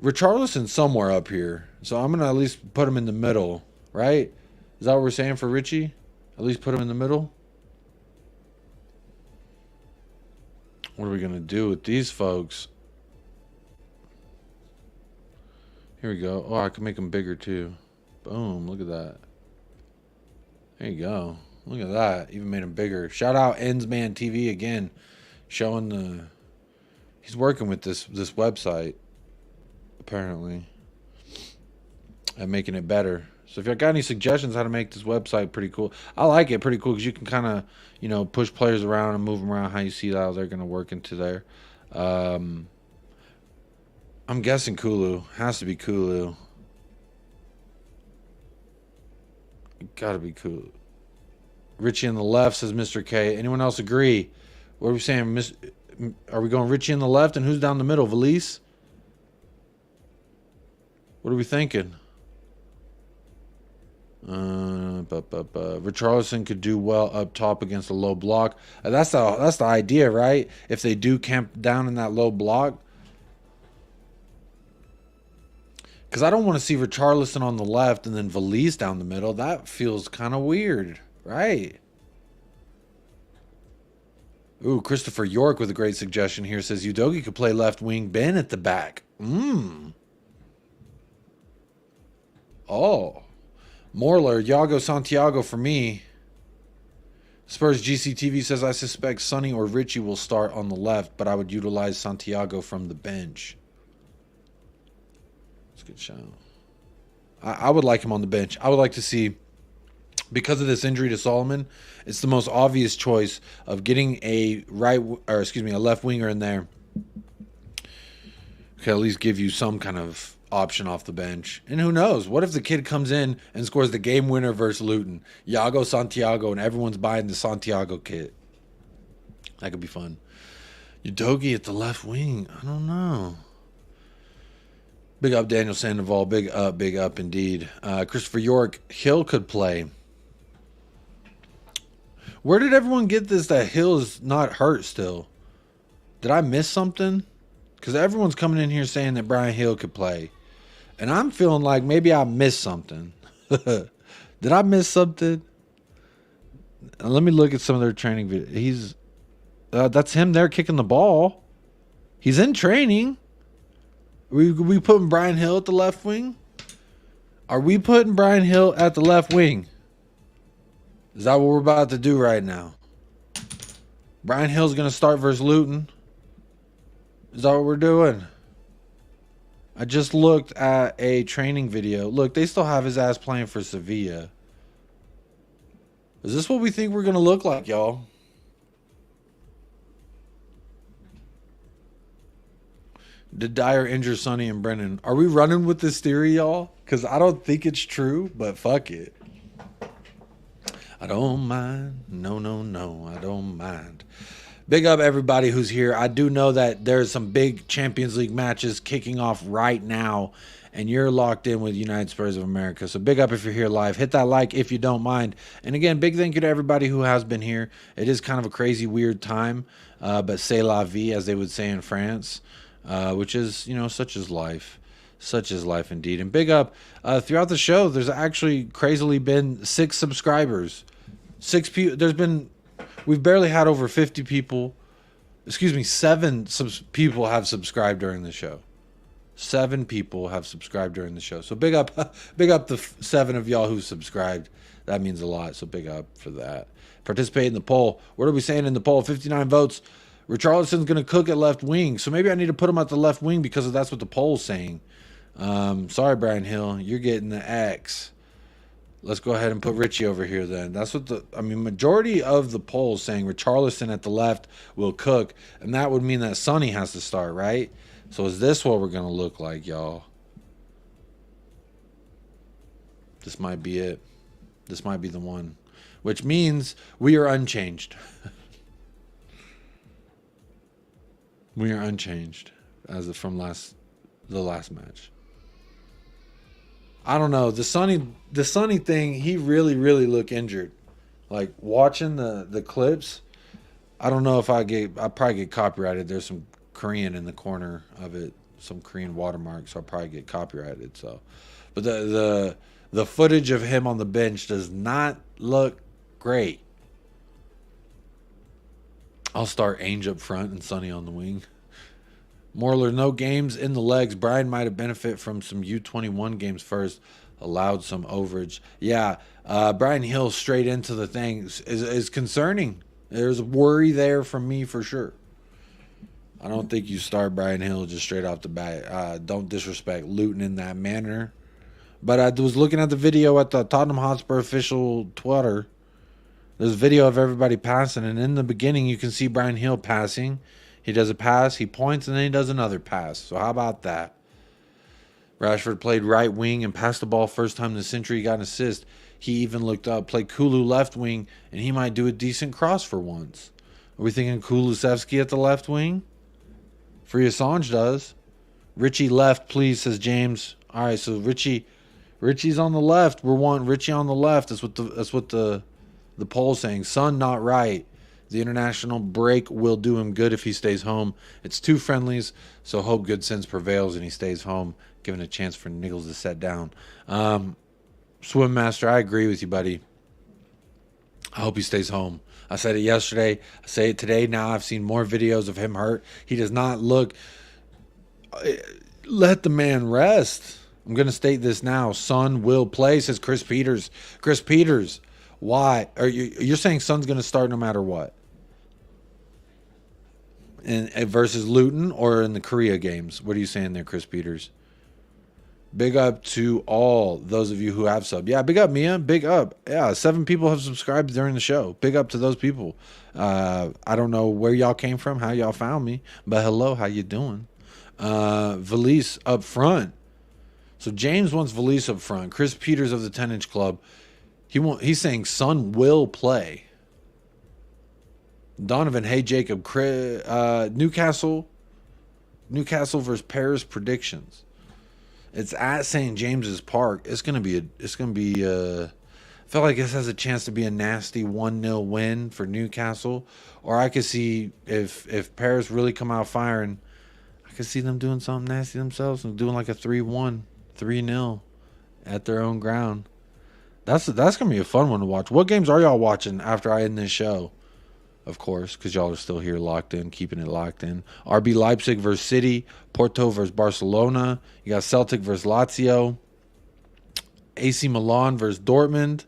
Richarlison's somewhere up here, so I'm gonna at least put him in the middle, right? Is that what we're saying for Richie? At least put him in the middle? What are we going to do with these folks? Here we go. Oh, I can make them bigger too. Boom. Look at that. There you go. Look at that. Even made them bigger. Shout out Ensman TV again. Showing the... He's working with this website. Apparently. And making it better. So if you got any suggestions how to make this website pretty cool, I like it pretty cool because you can kind of, you know, push players around and move them around how you see how they're going to work into there. I'm guessing Kulu. Has to be Kulu. Got to be Kulu. Richie on the left, says Mr. K. Anyone else agree? What are we saying? Are we going Richie on the left and who's down the middle? Valise? What are we thinking? Richarlison could do well up top against a low block. That's the idea, right? If they do camp down in that low block, because I don't want to see Richarlison on the left and then Valise down the middle. That feels kind of weird, right? Ooh, Christopher York with a great suggestion here says Udogie could play left wing, Ben at the back. Oh. Morler, Yago Santiago for me. Spurs GCTV says, I suspect Sonny or Richie will start on the left, but I would utilize Santiago from the bench. That's a good shout. I would like him on the bench. I would like to see, because of this injury to Solomon, it's the most obvious choice of getting a left winger in there. Okay, at least give you some kind of option off the bench. And who knows? What if the kid comes in and scores the game winner versus Luton? Yago Santiago, and everyone's buying the Santiago kit. That could be fun. Udogie at the left wing. I don't know. Big up Daniel Sandoval. Big up indeed. Christopher York. Hill could play. Where did everyone get this that Hill is not hurt still? Did I miss something? Because everyone's coming in here saying that Brian Hill could play. And I'm feeling like maybe I missed something. Did I miss something? Let me look at some of their training videos. That's him there kicking the ball. He's in training. We putting Brian Hill at the left wing? Are we putting Brian Hill at the left wing? Is that what we're about to do right now? Brian Hill's going to start versus Luton. Is that what we're doing? I just looked at a training video. Look, they still have his ass playing for Sevilla. Is this what we think we're going to look like, y'all? Did Dyer injure Sonny and Brennan? Are we running with this theory, y'all? Because I don't think it's true, but fuck it. I don't mind. No, I don't mind. Big up everybody who's here. I do know that there's some big Champions League matches kicking off right now, and you're locked in with United Spurs of America. So big up if you're here live. Hit that like if you don't mind. And again, big thank you to everybody who has been here. It is kind of a crazy, weird time, but c'est la vie, as they would say in France, which is, you know, such is life. Such is life indeed. And big up throughout the show, there's actually crazily been 6 subscribers. 6 people. We've barely had over 50 people. Excuse me, 7 people have subscribed during the show. 7 people have subscribed during the show. So big up the 7 of y'all who subscribed. That means a lot. So big up for that. Participate in the poll. What are we saying in the poll? 59 votes. Richarlison's going to cook at left wing. So maybe I need to put him at the left wing because that's what the poll's saying. Sorry, Brian Hill. You're getting the X. Let's go ahead and put Richie over here then. That's what majority of the polls saying Richarlison at the left will cook, and that would mean that Sonny has to start, right? So is this what we're going to look like, y'all? This might be it. This might be the one. Which means we are unchanged. We are unchanged as of from the last match. I don't know. The Sonny thing, he really looked injured. Like watching the clips, I don't know if I probably get copyrighted. There's some Korean in the corner of it, some Korean watermark, so I'll probably get copyrighted. So, but the footage of him on the bench does not look great. I'll start Ainge up front and Sonny on the wing. Morler, no games in the legs. Brian might have benefited from some U21 games first. Allowed some overage. Yeah, Brian Hill straight into the thing is concerning. There's a worry there from me for sure. I don't think you start Brian Hill just straight off the bat. Don't disrespect Luton in that manner. But I was looking at the video at the Tottenham Hotspur official Twitter. There's a video of everybody passing, and in the beginning you can see Brian Hill passing. He does a pass, he points, and then he does another pass. So how about that? Rashford played right wing and passed the ball first time this century. He got an assist. He even looked up, played Kulu left wing, and he might do a decent cross for once. Are we thinking Kulusevski at the left wing? Free Assange does. Richie left, please, says James. All right, so Richie's on the left. We're wanting Richie on the left. That's what the poll's saying. Son, not right. The international break will do him good if he stays home. It's 2 friendlies, so hope good sense prevails and he stays home, giving a chance for Nichols to set down. Swim Master, I agree with you, buddy. I hope he stays home. I said it yesterday. I say it today. Now I've seen more videos of him hurt. He does not look... Let the man rest. I'm going to state this now. Son will play, says Chris Peters. Chris Peters, why? You're saying Son's going to start no matter what? Versus Luton or in the Korea games? What are you saying there, Chris Peters? Big up to all those of you who have subbed. Yeah, big up, Mia. Big up. Yeah, 7 people have subscribed during the show. Big up to those people. I don't know where y'all came from, how y'all found me, but hello, how you doing? Valise up front. So James wants Valise up front. Chris Peters of the 10-inch club. He's saying Son will play. Donovan, hey Jacob, Newcastle versus Paris predictions. It's at St. James's Park. It's gonna be. I feel like this has a chance to be a nasty 1-0 win for Newcastle. Or I could see if Paris really come out firing, I could see them doing something nasty themselves and doing like a 3-1, 3-0 at their own ground. That's gonna be a fun one to watch. What games are y'all watching after I end this show? Of course, because y'all are still here locked in, keeping it locked in. RB Leipzig versus City. Porto versus Barcelona. You got Celtic versus Lazio. AC Milan versus Dortmund.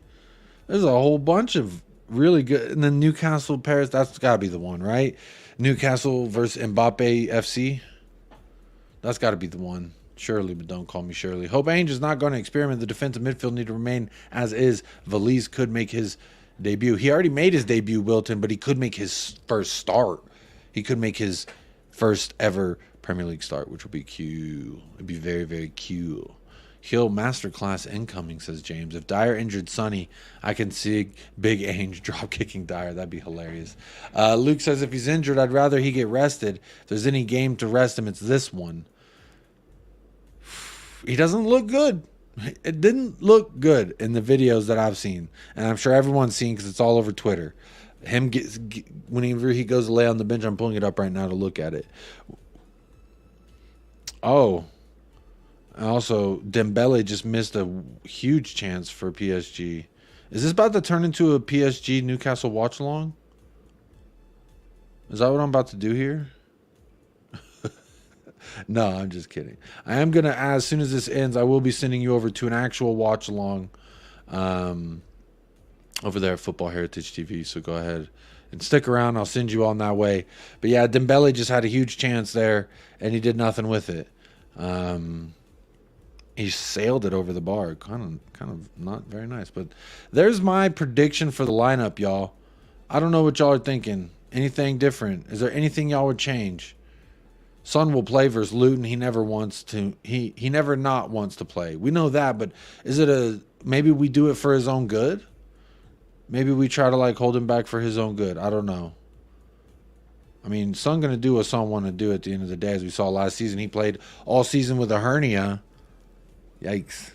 There's a whole bunch of really good. And then Newcastle, Paris, that's got to be the one, right? Newcastle versus Mbappe FC. That's got to be the one. Surely, but don't call me Shirley. Hope Ainge is not going to experiment. The defensive midfield need to remain as is. Valise could make his debut. He already made his debut, Wilton, but he could make his first start. He could make his first ever Premier League start, which would be cute. It'd be very, very cute. Hill masterclass incoming, says James. If Dyer injured Sonny, I can see Big Ainge drop kicking Dyer. That'd be hilarious. Luke says if he's injured, I'd rather he get rested. If there's any game to rest him, it's this one. He doesn't look good. It didn't look good in the videos that I've seen, and I'm sure everyone's seen because it's all over Twitter. Whenever he goes to lay on the bench, I'm pulling it up right now to look at it. Oh, also Dembele just missed a huge chance for PSG. Is this about to turn into a PSG Newcastle watch along? Is that what I'm about to do here? No, I'm just kidding. I am going to, as soon as this ends, I will be sending you over to an actual watch along over there at Football Heritage TV. So go ahead and stick around. I'll send you on that way. But yeah, Dembele just had a huge chance there, and he did nothing with it. He sailed it over the bar. Kind of not very nice. But there's my prediction for the lineup, y'all. I don't know what y'all are thinking. Anything different? Is there anything y'all would change? Son will play versus Luton. He never wants to. He never not wants to play. We know that, but is it a maybe we do it for his own good? Maybe we try to like hold him back for his own good. I don't know. I mean, Son gonna do what Son want to do at the end of the day. As we saw last season, he played all season with a hernia. Yikes.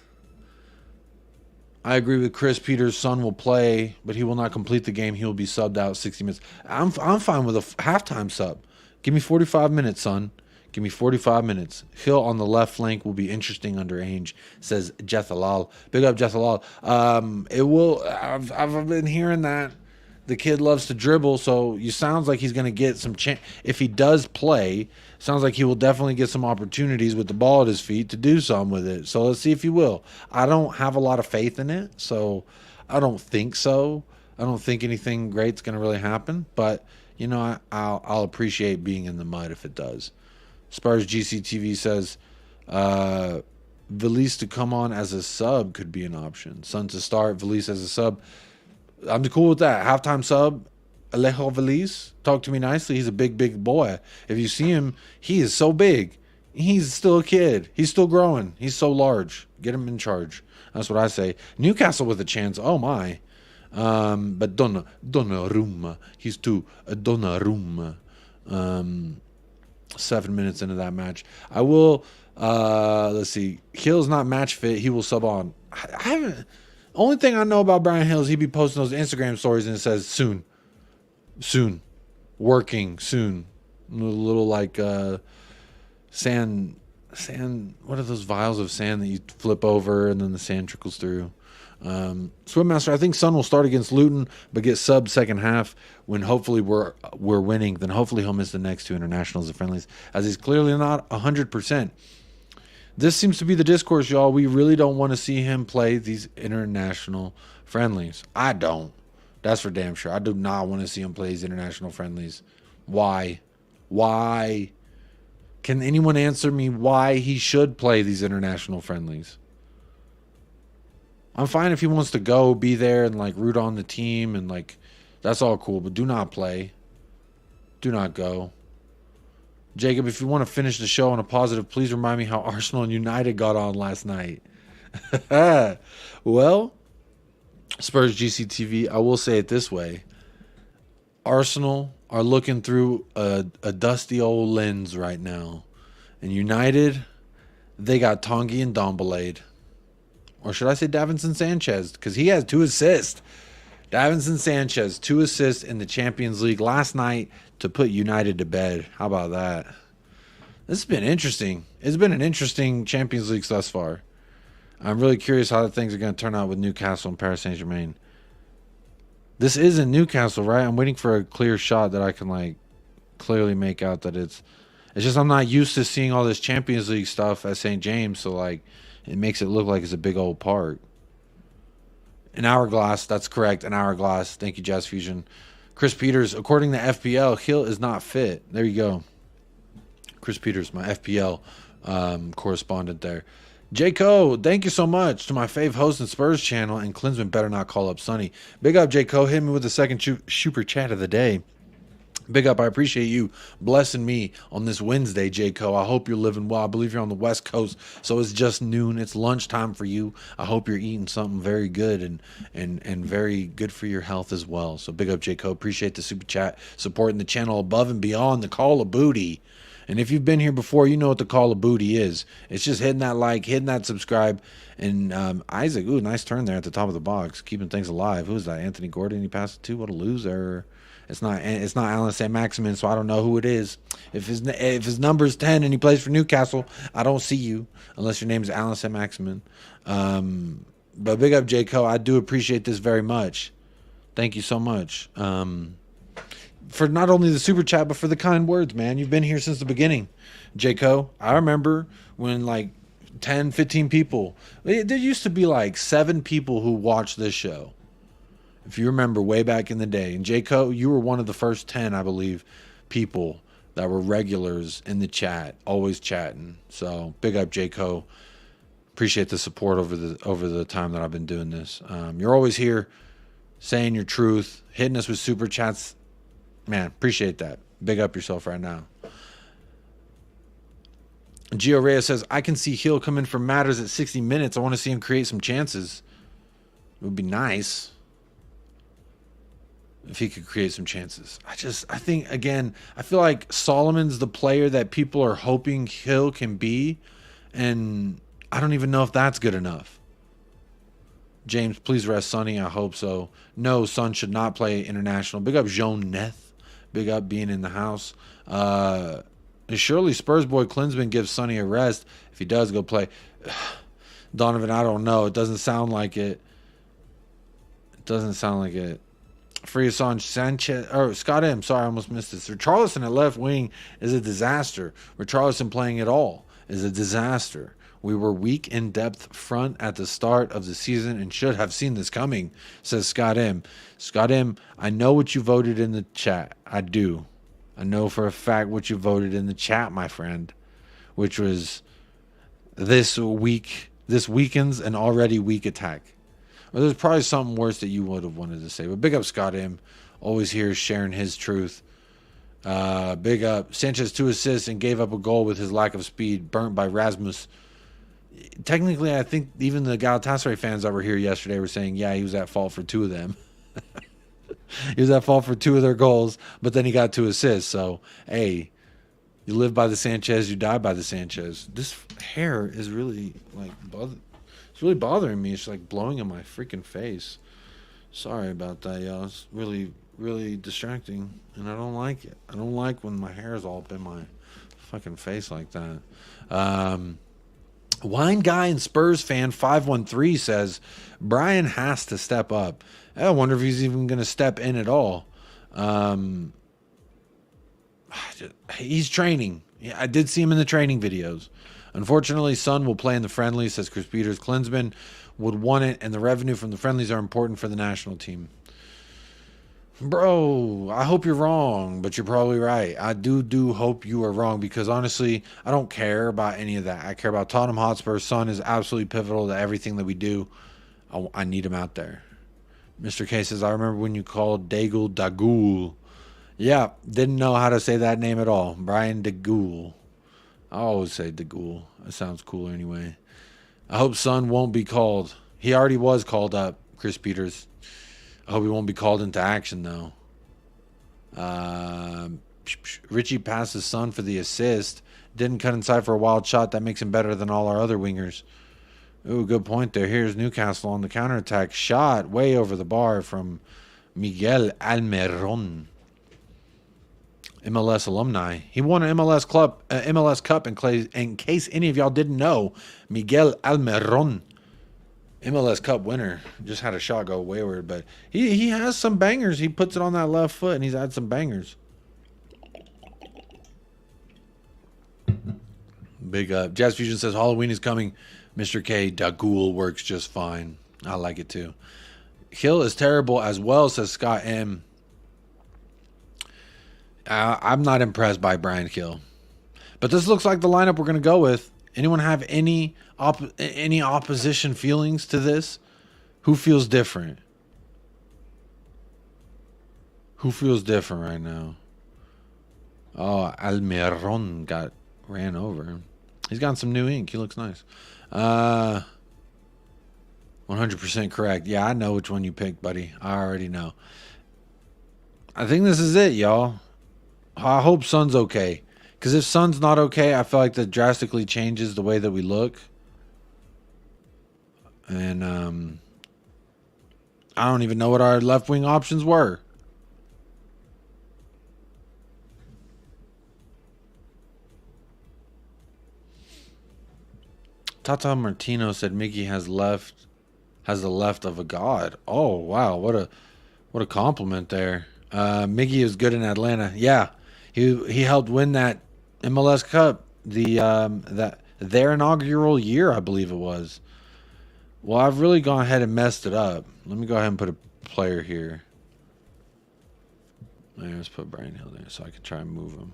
I agree with Chris Peters. Son will play, but he will not complete the game. He will be subbed out 60 minutes. I'm fine with a halftime sub. Give me 45 minutes, Son. Give me 45 minutes. Hill on the left flank will be interesting under Ainge, says Jethalal. Big up Jethalal. It will. I've been hearing that the kid loves to dribble, so you sounds like he's going to get some chance. If he does play, sounds like he will definitely get some opportunities with the ball at his feet to do something with it. So let's see if he will. I don't have a lot of faith in it, so I don't think so. I don't think anything great's going to really happen, but you know, I'll appreciate being in the mud if it does. Spurs GCTV says Valise to come on as a sub could be an option. Son to start, Valise as a sub. I'm cool with that. Halftime sub, Alejo Valise. Talk to me nicely. He's a big boy. If you see him, he is so big. He's still a kid. He's still growing. He's so large. Get him in charge. That's what I say. Newcastle with a chance. Oh, my. But Donnarumma. He's too Donnarumma. 7 minutes into that match. I will, let's see. Hill's not match fit. He will sub on. I haven't. Only thing I know about Brian Hill is he be posting those Instagram stories and it says soon. Soon. Working soon. A little like sand. What are those vials of sand that you flip over and then the sand trickles through? Swim Master, I think Son will start against Luton but get sub second half when hopefully we're winning. Then hopefully he'll miss the next two internationals and friendlies as he's clearly not 100%. This seems to be the discourse, y'all. We really don't want to see him play these international friendlies. I don't. That's for damn sure. I do not want to see him play these international friendlies. Why? Why? Can anyone answer me why he should play these international friendlies? I'm fine if he wants to go, be there, and like root on the team, and like that's all cool. But do not play. Do not go. Jacob, if you want to finish the show on a positive, please remind me how Arsenal and United got on last night. Well, Spurs GCTV, I will say it this way. Arsenal are looking through a dusty old lens right now. And United, they got Tongi and Dombalade. Or should I say Davinson Sanchez? Because he has 2 assists. Davinson Sanchez, 2 assists in the Champions League last night to put United to bed. How about that? This has been interesting. It's been an interesting Champions League thus far. I'm really curious how things are going to turn out with Newcastle and Paris Saint-Germain. This isn't Newcastle, right? I'm waiting for a clear shot that I can like clearly make out that it's just I'm not used to seeing all this Champions League stuff at St. James, so like it makes it look like it's a big old park. An hourglass, that's correct. An hourglass. Thank you, Jazz Fusion. Chris Peters, according to FPL, Hill is not fit. There you go. Chris Peters, my FPL correspondent there. J-Co, thank you so much to my fave host and Spurs channel, and Klinsman better not call up Sonny. Big up, J-Co. Hit me with the second super chat of the day. Big up. I appreciate you blessing me on this Wednesday, J-Co. I hope you're living well. I believe you're on the West Coast, so it's just noon. It's lunchtime for you. I hope you're eating something very good and very good for your health as well. So big up, J-Co. Appreciate the super chat, supporting the channel above and beyond the call of booty. And if you've been here before, you know what the call of booty is. It's just hitting that like, hitting that subscribe. And Isaac, ooh, nice turn there at the top of the box, keeping things alive. Who's that? Anthony Gordon he passed it to? What a loser. It's not Alan St. Maximin, so I don't know who it is. If his number is 10 and he plays for Newcastle, I don't see you unless your name is Alan St. Maximin. But big up, J-Co. I do appreciate this very much. Thank you so much. For not only the super chat, but for the kind words, man. You've been here since the beginning, J-Co. I remember when like 10, 15 people. There used to be like 7 people who watched this show. If you remember way back in the day. And J-Co, you were one of the first 10, I believe, people that were regulars in the chat, always chatting. So big up, J-Co. Appreciate the support over the time that I've been doing this. You're always here saying your truth, hitting us with super chats. Man, appreciate that. Big up yourself right now. Gio Reyes says, I can see Hill come in for Matters at 60 minutes. I want to see him create some chances. It would be nice if he could create some chances. I think, again, I feel like Solomon's the player that people are hoping Hill can be, and I don't even know if that's good enough. James, please rest Sonny. I hope so. No, Son should not play international. Big up JOININ. Big up being in the house. Surely Spurs boy Klinsman gives Sonny a rest if he does go play. Donovan, I don't know. It doesn't sound like it. It doesn't sound like it. Friason Sanchez, or Scott M. Sorry, I almost missed this. Richarlison at left wing is a disaster. Richarlison playing at all is a disaster. We were weak in depth front at the start of the season and should have seen this coming, says Scott M. Scott M., I know what you voted in the chat. I do. I know for a fact what you voted in the chat, my friend, which was this weakens an already weak attack. Or there's probably something worse that you would have wanted to say. But big up Scott M. Always here sharing his truth. Big up. Sanchez 2 assists and gave up a goal with his lack of speed. Burnt by Rasmus. Technically, I think even the Galatasaray fans that were here yesterday were saying, yeah, he was at fault for 2 of them. He was at fault for 2 of their goals, but then he got 2 assists. So, hey, you live by the Sanchez, you die by the Sanchez. This hair is really, like, it's really bothering me. It's, like, blowing in my freaking face. Sorry about that, y'all. It's really, really distracting, and I don't like it. I don't like when my hair is all up in my fucking face like that. Wine Guy and Spurs fan 513 says Brian has to step up. I wonder if he's even going to step in at all. He's training. Yeah, I did see him in the training videos. Unfortunately, Son will play in the friendlies, says Chris Peters. Klinsman would want it, and the revenue from the friendlies are important for the national team. Bro, I hope you're wrong, but you're probably right. I do hope you are wrong, because honestly, I don't care about any of that. I care about Tottenham Hotspur. Son is absolutely pivotal to everything that we do. I need him out there. Mr. K says, I remember when you called Dagul. Yeah, didn't know how to say that name at all. Brian Dagul. I always say Dagul. That sounds cooler anyway. I hope Son won't be called. He already was called up, Chris Peters. I hope he won't be called into action, though. Richie passes Son for the assist. Didn't cut inside for a wild shot. That makes him better than all our other wingers. Ooh, good point there. Here's Newcastle on the counterattack. Shot way over the bar from Miguel Almiron. MLS alumni. He won an MLS Cup, in case any of y'all didn't know. Miguel Almiron, MLS Cup winner. Just had a shot go wayward, but he has some bangers. He puts it on that left foot, and he's had some bangers. Big up. Jazz Fusion says Halloween is coming. Mr. K, Dagul works just fine. I like it too. Hill is terrible as well, says Scott M. I'm not impressed by Brian Hill. But this looks like the lineup we're going to go with. Anyone have any opposition feelings to this? Who feels different? Who feels different right now? Oh, Almiron ran over. He's gotten some new ink. He looks nice. 100% correct. Yeah, I know which one you picked, buddy. I already know. I think this is it, y'all. I hope Son's okay. Because if Son's not okay, I feel like that drastically changes the way that we look. And I don't even know what our left wing options were. Tata Martino said Mickey has the left of a god. Oh wow, what a compliment there. Miggy is good in Atlanta. Yeah, he helped win that MLS Cup their inaugural year, I believe it was. Well, I've really gone ahead and messed it up. Let me go ahead and put a player here. Let's put Brian Hill there so I can try and move him.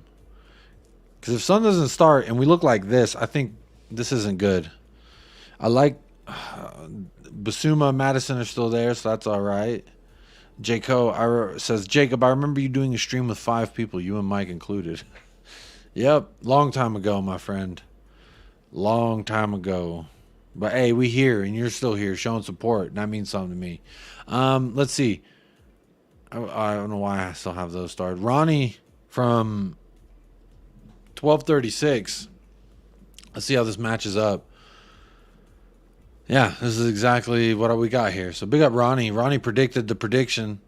Because if Son doesn't start and we look like this, I think this isn't good. I like Basuma, Madison are still there, so that's all right. Says, Jacob, I remember you doing a stream with 5 people, you and Mike included. Yep, long time ago, my friend. Long time ago. But hey, we here, and you're still here, showing support. And that means something to me. Let's see. I don't know why I still have those started. Ronnie from 1236. Let's see how this matches up. Yeah, this is exactly what we got here. So big up Ronnie. Ronnie predicted the prediction.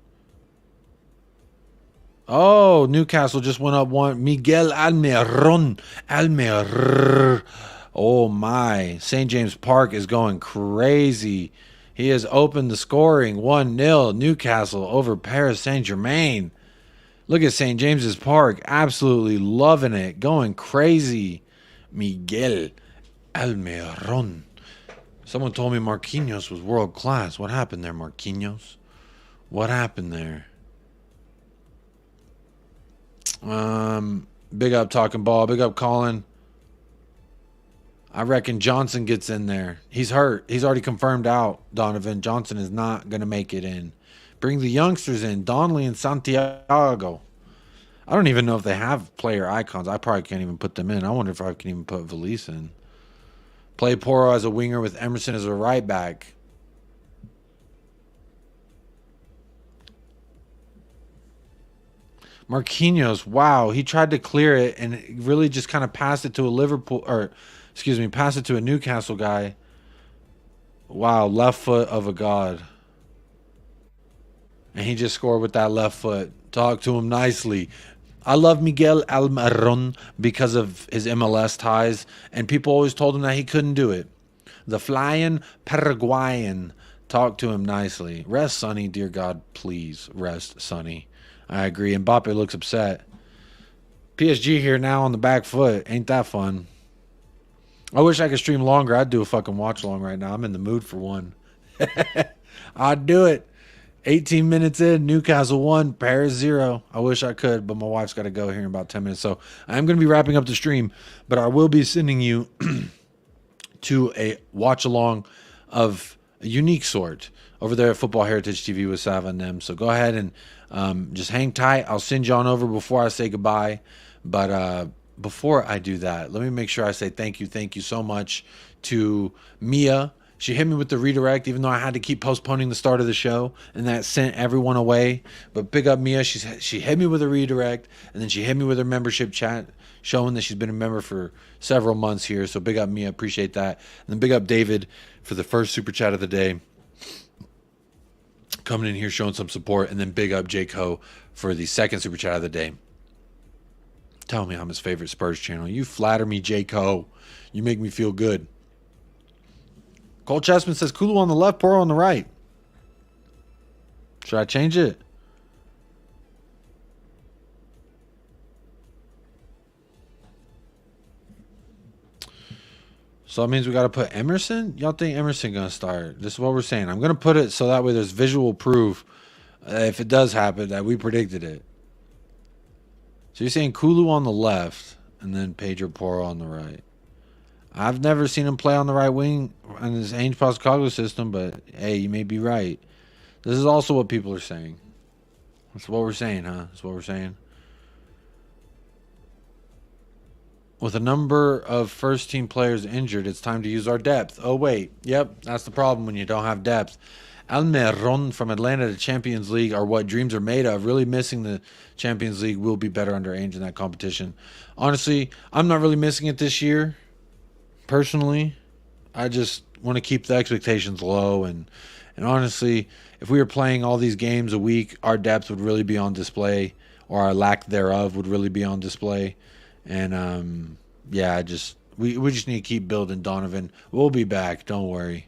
Oh, Newcastle just went up 1. Miguel Almiron. Oh my. St. James Park is going crazy. He has opened the scoring. 1-0 Newcastle over Paris Saint-Germain. Look at St. James's Park. Absolutely loving it. Going crazy. Miguel Almiron. Someone told me Marquinhos was world class. What happened there, Marquinhos? What happened there? Big up Talking Ball. Big up Colin. I reckon Johnson gets in there. He's hurt. He's already confirmed out, Donovan. Johnson is not going to make it in. Bring the youngsters in. Donnelly and Santiago. I don't even know if they have player icons. I probably can't even put them in. I wonder if I can even put Valise in. Play Porro as a winger with Emerson as a right back. Marquinhos, wow, he tried to clear it and really just kind of passed it to a Liverpool, or excuse me, passed it to a Newcastle guy. Wow, left foot of a god. And he just scored with that left foot. Talk to him nicely. I love Miguel Almiron because of his MLS ties, and people always told him that he couldn't do it. The flying Paraguayan. Talk to him nicely. Rest, Sonny, dear God, please rest, Sonny. I agree. Mbappe looks upset. PSG here now on the back foot. Ain't that fun? I wish I could stream longer. I'd do a fucking watch along right now. I'm in the mood for one. I'd do it. 18 minutes in, Newcastle 1, Paris 0. I wish I could, but my wife's got to go here in about 10 minutes. So I'm going to be wrapping up the stream, but I will be sending you to a watch along of a unique sort over there at Football Heritage TV with Sava and them. So go ahead and just hang tight. I'll send you on over before I say goodbye. But before I do that, let me make sure I say thank you so much to Mia. She hit me with the redirect, even though I had to keep postponing the start of the show, and that sent everyone away. But big up Mia. She hit me with a redirect, and then she hit me with her membership chat, showing that she's been a member for several months here. So big up Mia. Appreciate that. And then big up David for the first super chat of the day, coming in here showing some support. And then big up J. Co for the second super chat of the day. Tell me I'm his favorite Spurs channel. You flatter me, J. Co. You make me feel good. Cole Chessman says, Kulu on the left, Poro on the right. Should I change it? So that means we got to put Emerson? Y'all think Emerson going to start? This is what we're saying. I'm going to put it so that way there's visual proof, if it does happen, that we predicted it. So you're saying Kulu on the left and then Pedro Poro on the right. I've never seen him play on the right wing in this Ainge Postecoglou system, but hey, you may be right. This is also what people are saying. That's what we're saying, huh? That's what we're saying. With a number of first-team players injured, it's time to use our depth. Oh, wait. Yep, that's the problem when you don't have depth. Almiron from Atlanta to Champions League are what dreams are made of. Really missing the Champions League. Will be better under Ainge in that competition. Honestly, I'm not really missing it this year. Personally, I just want to keep the expectations low, and honestly, if we were playing all these games a week, our depth would really be on display, or our lack thereof would really be on display. And yeah, we just need to keep building. Donovan, we'll be back. Don't worry.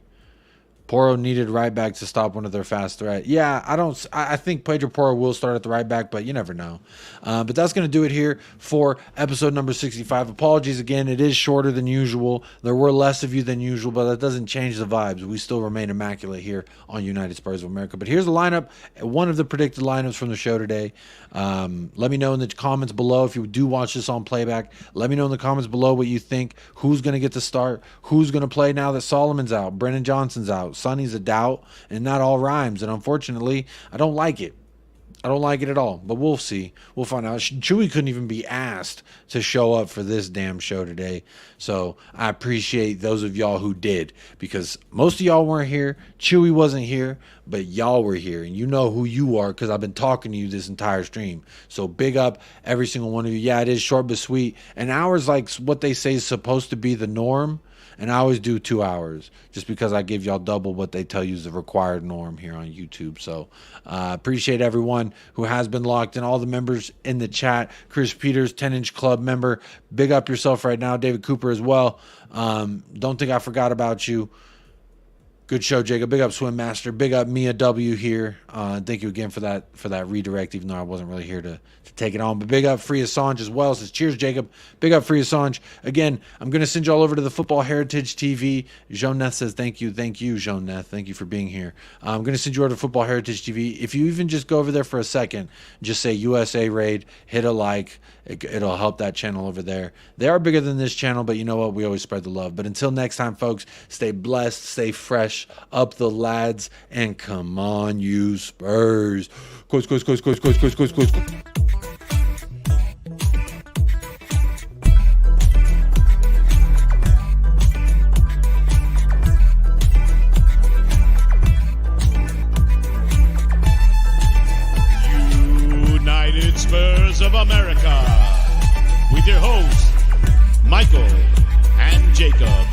Porro needed right back to stop one of their fast threat. Yeah, I think Pedro Porro will start at the right back, but you never know. But that's going to do it here for episode number 65. Apologies again. It is shorter than usual. There were less of you than usual, but that doesn't change the vibes. We still remain immaculate here on United Spurs of America. But here's the lineup, one of the predicted lineups from the show today. Let me know in the comments below if you do watch this on playback. Let me know in the comments below what you think. Who's going to get the start? Who's going to play now that Solomon's out? Brennan Johnson's out. Sonny's a doubt, and not all rhymes. And unfortunately, I don't like it. I don't like it at all, but we'll see. We'll find out. Chewy couldn't even be asked to show up for this damn show today. So I appreciate those of y'all who did, because most of y'all weren't here. Chewy wasn't here, but y'all were here. And you know who you are because I've been talking to you this entire stream. So big up every single one of you. Yeah, it is short but sweet. An hour's like what they say is supposed to be the norm. And I always do 2 hours just because I give y'all double what they tell you is the required norm here on YouTube. So appreciate everyone who has been locked in, all the members in the chat. Chris Peters, 10-inch club member. Big up yourself right now. David Cooper as well. Don't think I forgot about you. Good show, Jacob. Big up Swim Master. Big up Mia W here. Thank you again for that redirect, even though I wasn't really here to take it on. But big up Free Assange as well. Says cheers, Jacob. Big up Free Assange. Again, I'm going to send you all over to the Football Heritage TV. Jean-Neth says thank you. Thank you, Jean-Neth. Thank you for being here. I'm going to send you over to Football Heritage TV. If you even just go over there for a second, just say USA Raid, hit a like. It'll help that channel over there. They are bigger than this channel, but you know what? We always spread the love. But until next time, folks, stay blessed, stay fresh, up the lads, and come on, you Spurs. Coach. United Spurs of America, with your hosts, Michael and Jacob.